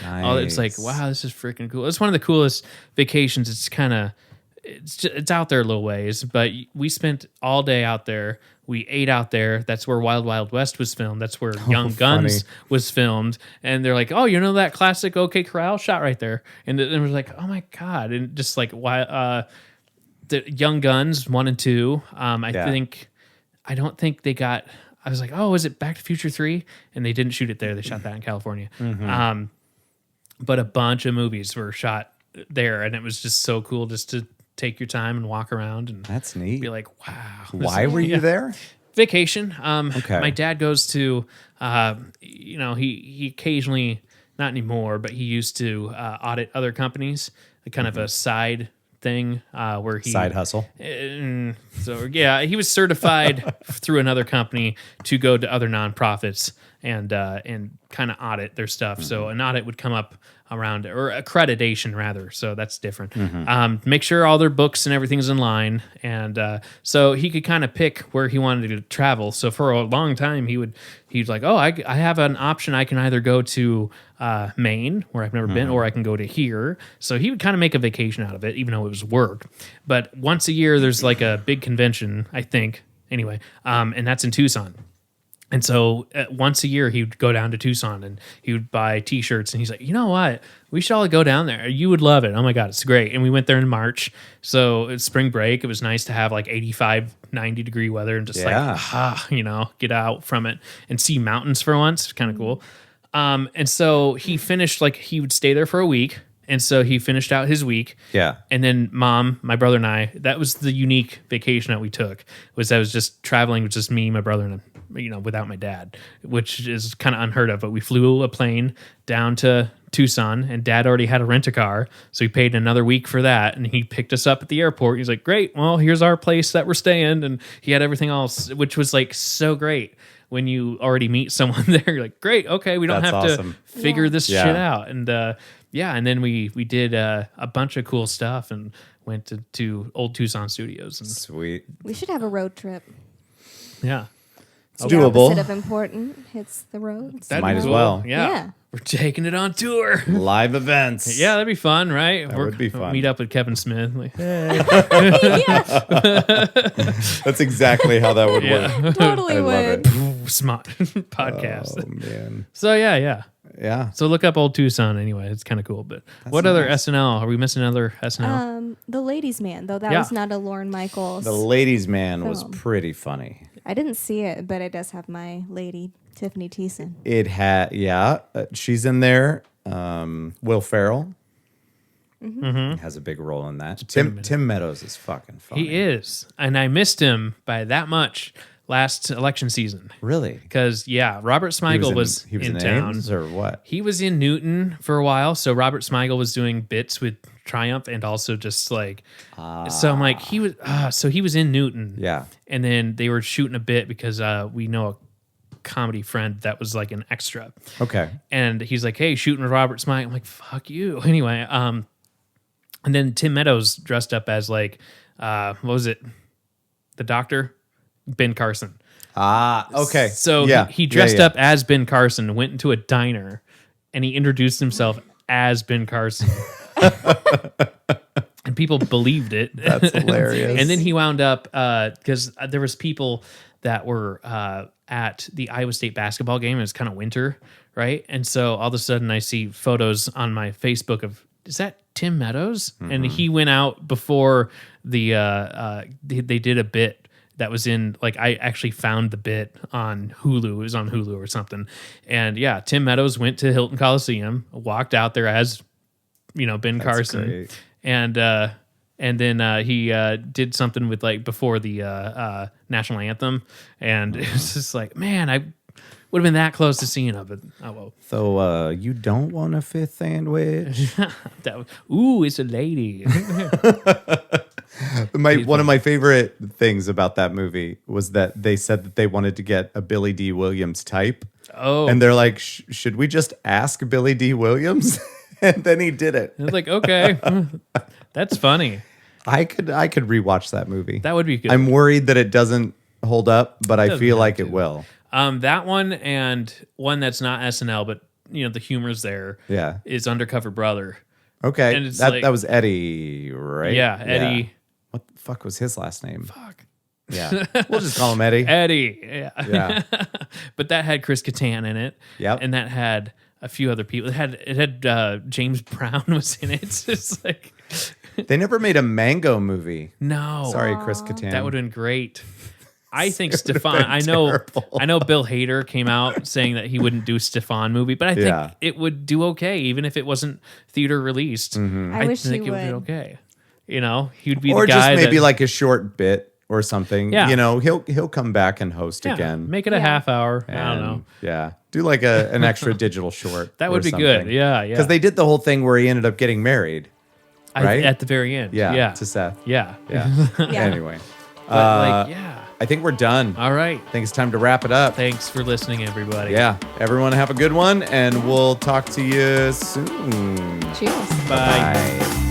all. It's like, Nice. wow, this is freaking cool. It's one of the coolest vacations. It's kind of, it's out there a little ways, but we spent all day out there. We ate out there. That's where Wild Wild West was filmed. That's where Young Guns was filmed. And they're like, oh, that classic OK Corral shot right there. And it was like, oh my God. And just like, why, the Young Guns 1 and 2. I don't think they got. I was like, oh, is it Back to the Future 3? And they didn't shoot it there. They shot that in California. But a bunch of movies were shot there, and it was just so cool just to take your time and walk around and That's neat. be like, wow. Why were you there? Vacation. Okay. My dad goes to, he occasionally, not anymore, but he used to audit other companies, kind of a side thing where he Side hustle. He was certified through another company to go to other nonprofits and kind of audit their stuff. So an audit would come up around, or accreditation rather. So that's different. Make sure all their books and everything's in line, and so he could kind of pick where he wanted to travel. So for a long time, he's like, oh, I have an option. I can either go to Maine, where I've never been, or I can go to here. So he would kind of make a vacation out of it, even though it was work. But once a year, there's like a big convention, I think, anyway, and that's in Tucson. And so once a year, he would go down to Tucson and he would buy T-shirts. And he's like, you know what? We should all go down there. You would love it. Oh, my God, it's great. And we went there in March. So it's spring break. It was nice to have like 85, 90-degree weather and just get out from it and see mountains for once. It's kind of cool. And so he finished, he would stay there for a week. And so he finished out his week. Yeah. And then Mom, my brother, and I, that was the unique vacation that we took, I was just traveling with just me, my brother, and without my dad, which is kind of unheard of. But we flew a plane down to Tucson, and Dad already had a rent-a-car. So he paid another week for that. And he picked us up at the airport. He's like, great, well, here's our place that we're staying. And he had everything else, which was like so great. When you already meet someone there, you're like, great, okay, we don't That's have awesome. to figure this Yeah. shit out. And and then we did a bunch of cool stuff and went to Old Tucson Studios. And Sweet. We should have a road trip. yeah, It's The doable. opposite of important hits the road. that'd Might be as cool. well. Yeah. Yeah. We're taking it on tour. Live events. Yeah, that'd be fun, right? would be fun. Meet up with Kevin Smith. Like, hey. That's exactly how that would work. Yeah, Totally I love would. it. smart podcast. Oh, man. So yeah. Yeah. So look up Old Tucson anyway. It's kind of cool. But what other nice. SNL? Are we missing another SNL? The Ladies' Man, though that Yeah. was not a Lorne Michaels. The Ladies' Man was Film. pretty funny. I didn't see it, but it does have my lady, Tiffany Thiessen. It had, she's in there. Will Ferrell has a big role in that. Tim Meadows is fucking funny. He is. And I missed him by that much last election season. Really? Because, Robert Smigel was he was in in town. Ames or what? He was in Newton for a while. So Robert Smigel was doing bits with Triumph and also just like, so I'm like, he was in Newton. Yeah. And then they were shooting a bit because we know a comedy friend that was like an extra. Okay. And he's like, hey, shooting with Robert Smigel. I'm like, fuck you. Anyway, and then Tim Meadows dressed up as like, what was it? The doctor? Ben Carson. Okay. So he dressed up as Ben Carson, went into a diner, and he introduced himself as Ben Carson. And people believed it. That's hilarious. And then he wound up, because there was people that were at the Iowa State basketball game. It's kind of winter, right? And so all of a sudden I see photos on my Facebook of, is that Tim Meadows? And he went out before the they did a bit that was in, like, I actually found the bit on Hulu. It was on Hulu or something. And yeah, Tim Meadows went to Hilton Coliseum, walked out there as, Ben Carson. great. And then he did something with, like, before the national anthem. And it's just like, man, I would have been that close to seeing it. But, oh, well. So you don't want a fifth sandwich? Ooh, it's a lady. One of my favorite things about that movie was that they said that they wanted to get a Billy D. Williams type. Oh. And they're like, should we just ask Billy D. Williams? And then he did it. It's like, okay, that's funny. I could rewatch that movie. That would be good. I'm worried that it doesn't hold up, but I Doesn't feel have like to. it will. That one and one that's not SNL, but the humor's there. Yeah. Is Undercover Brother. Okay. And it's that like- that was Eddie, right? Yeah, Eddie. What the fuck was his last name? Fuck. Yeah. We'll just call him Eddie. Eddie. Yeah. Yeah. But that had Chris Kattan in it. Yep. And that had a few other people. It had James Brown was in it. It's just like, They never made a Mango movie. no. Sorry, Chris Kattan. That would have been great. I think Stefan. been I know. terrible. I know. Bill Hader came out saying that he wouldn't do Stefan movie, but I think Yeah. it would do okay, even if it wasn't theater released. Mm-hmm. I wish think he it would do would. okay. He'd be Or the guy just maybe that, like a short bit or something. Yeah. He'll come back and host yeah, again. make it a Yeah. half hour. I don't And, know. Yeah. Do like an extra digital short. That would be good. Yeah, yeah. Because they did the whole thing where he ended up getting married. right? At the very end. Yeah. Yeah. To Seth. Yeah. Yeah. Yeah. Anyway. But yeah. I think we're done. All right. I think it's time to wrap it up. Thanks for listening, everybody. Yeah. Everyone have a good one, and we'll talk to you soon. Cheers. Bye. Bye.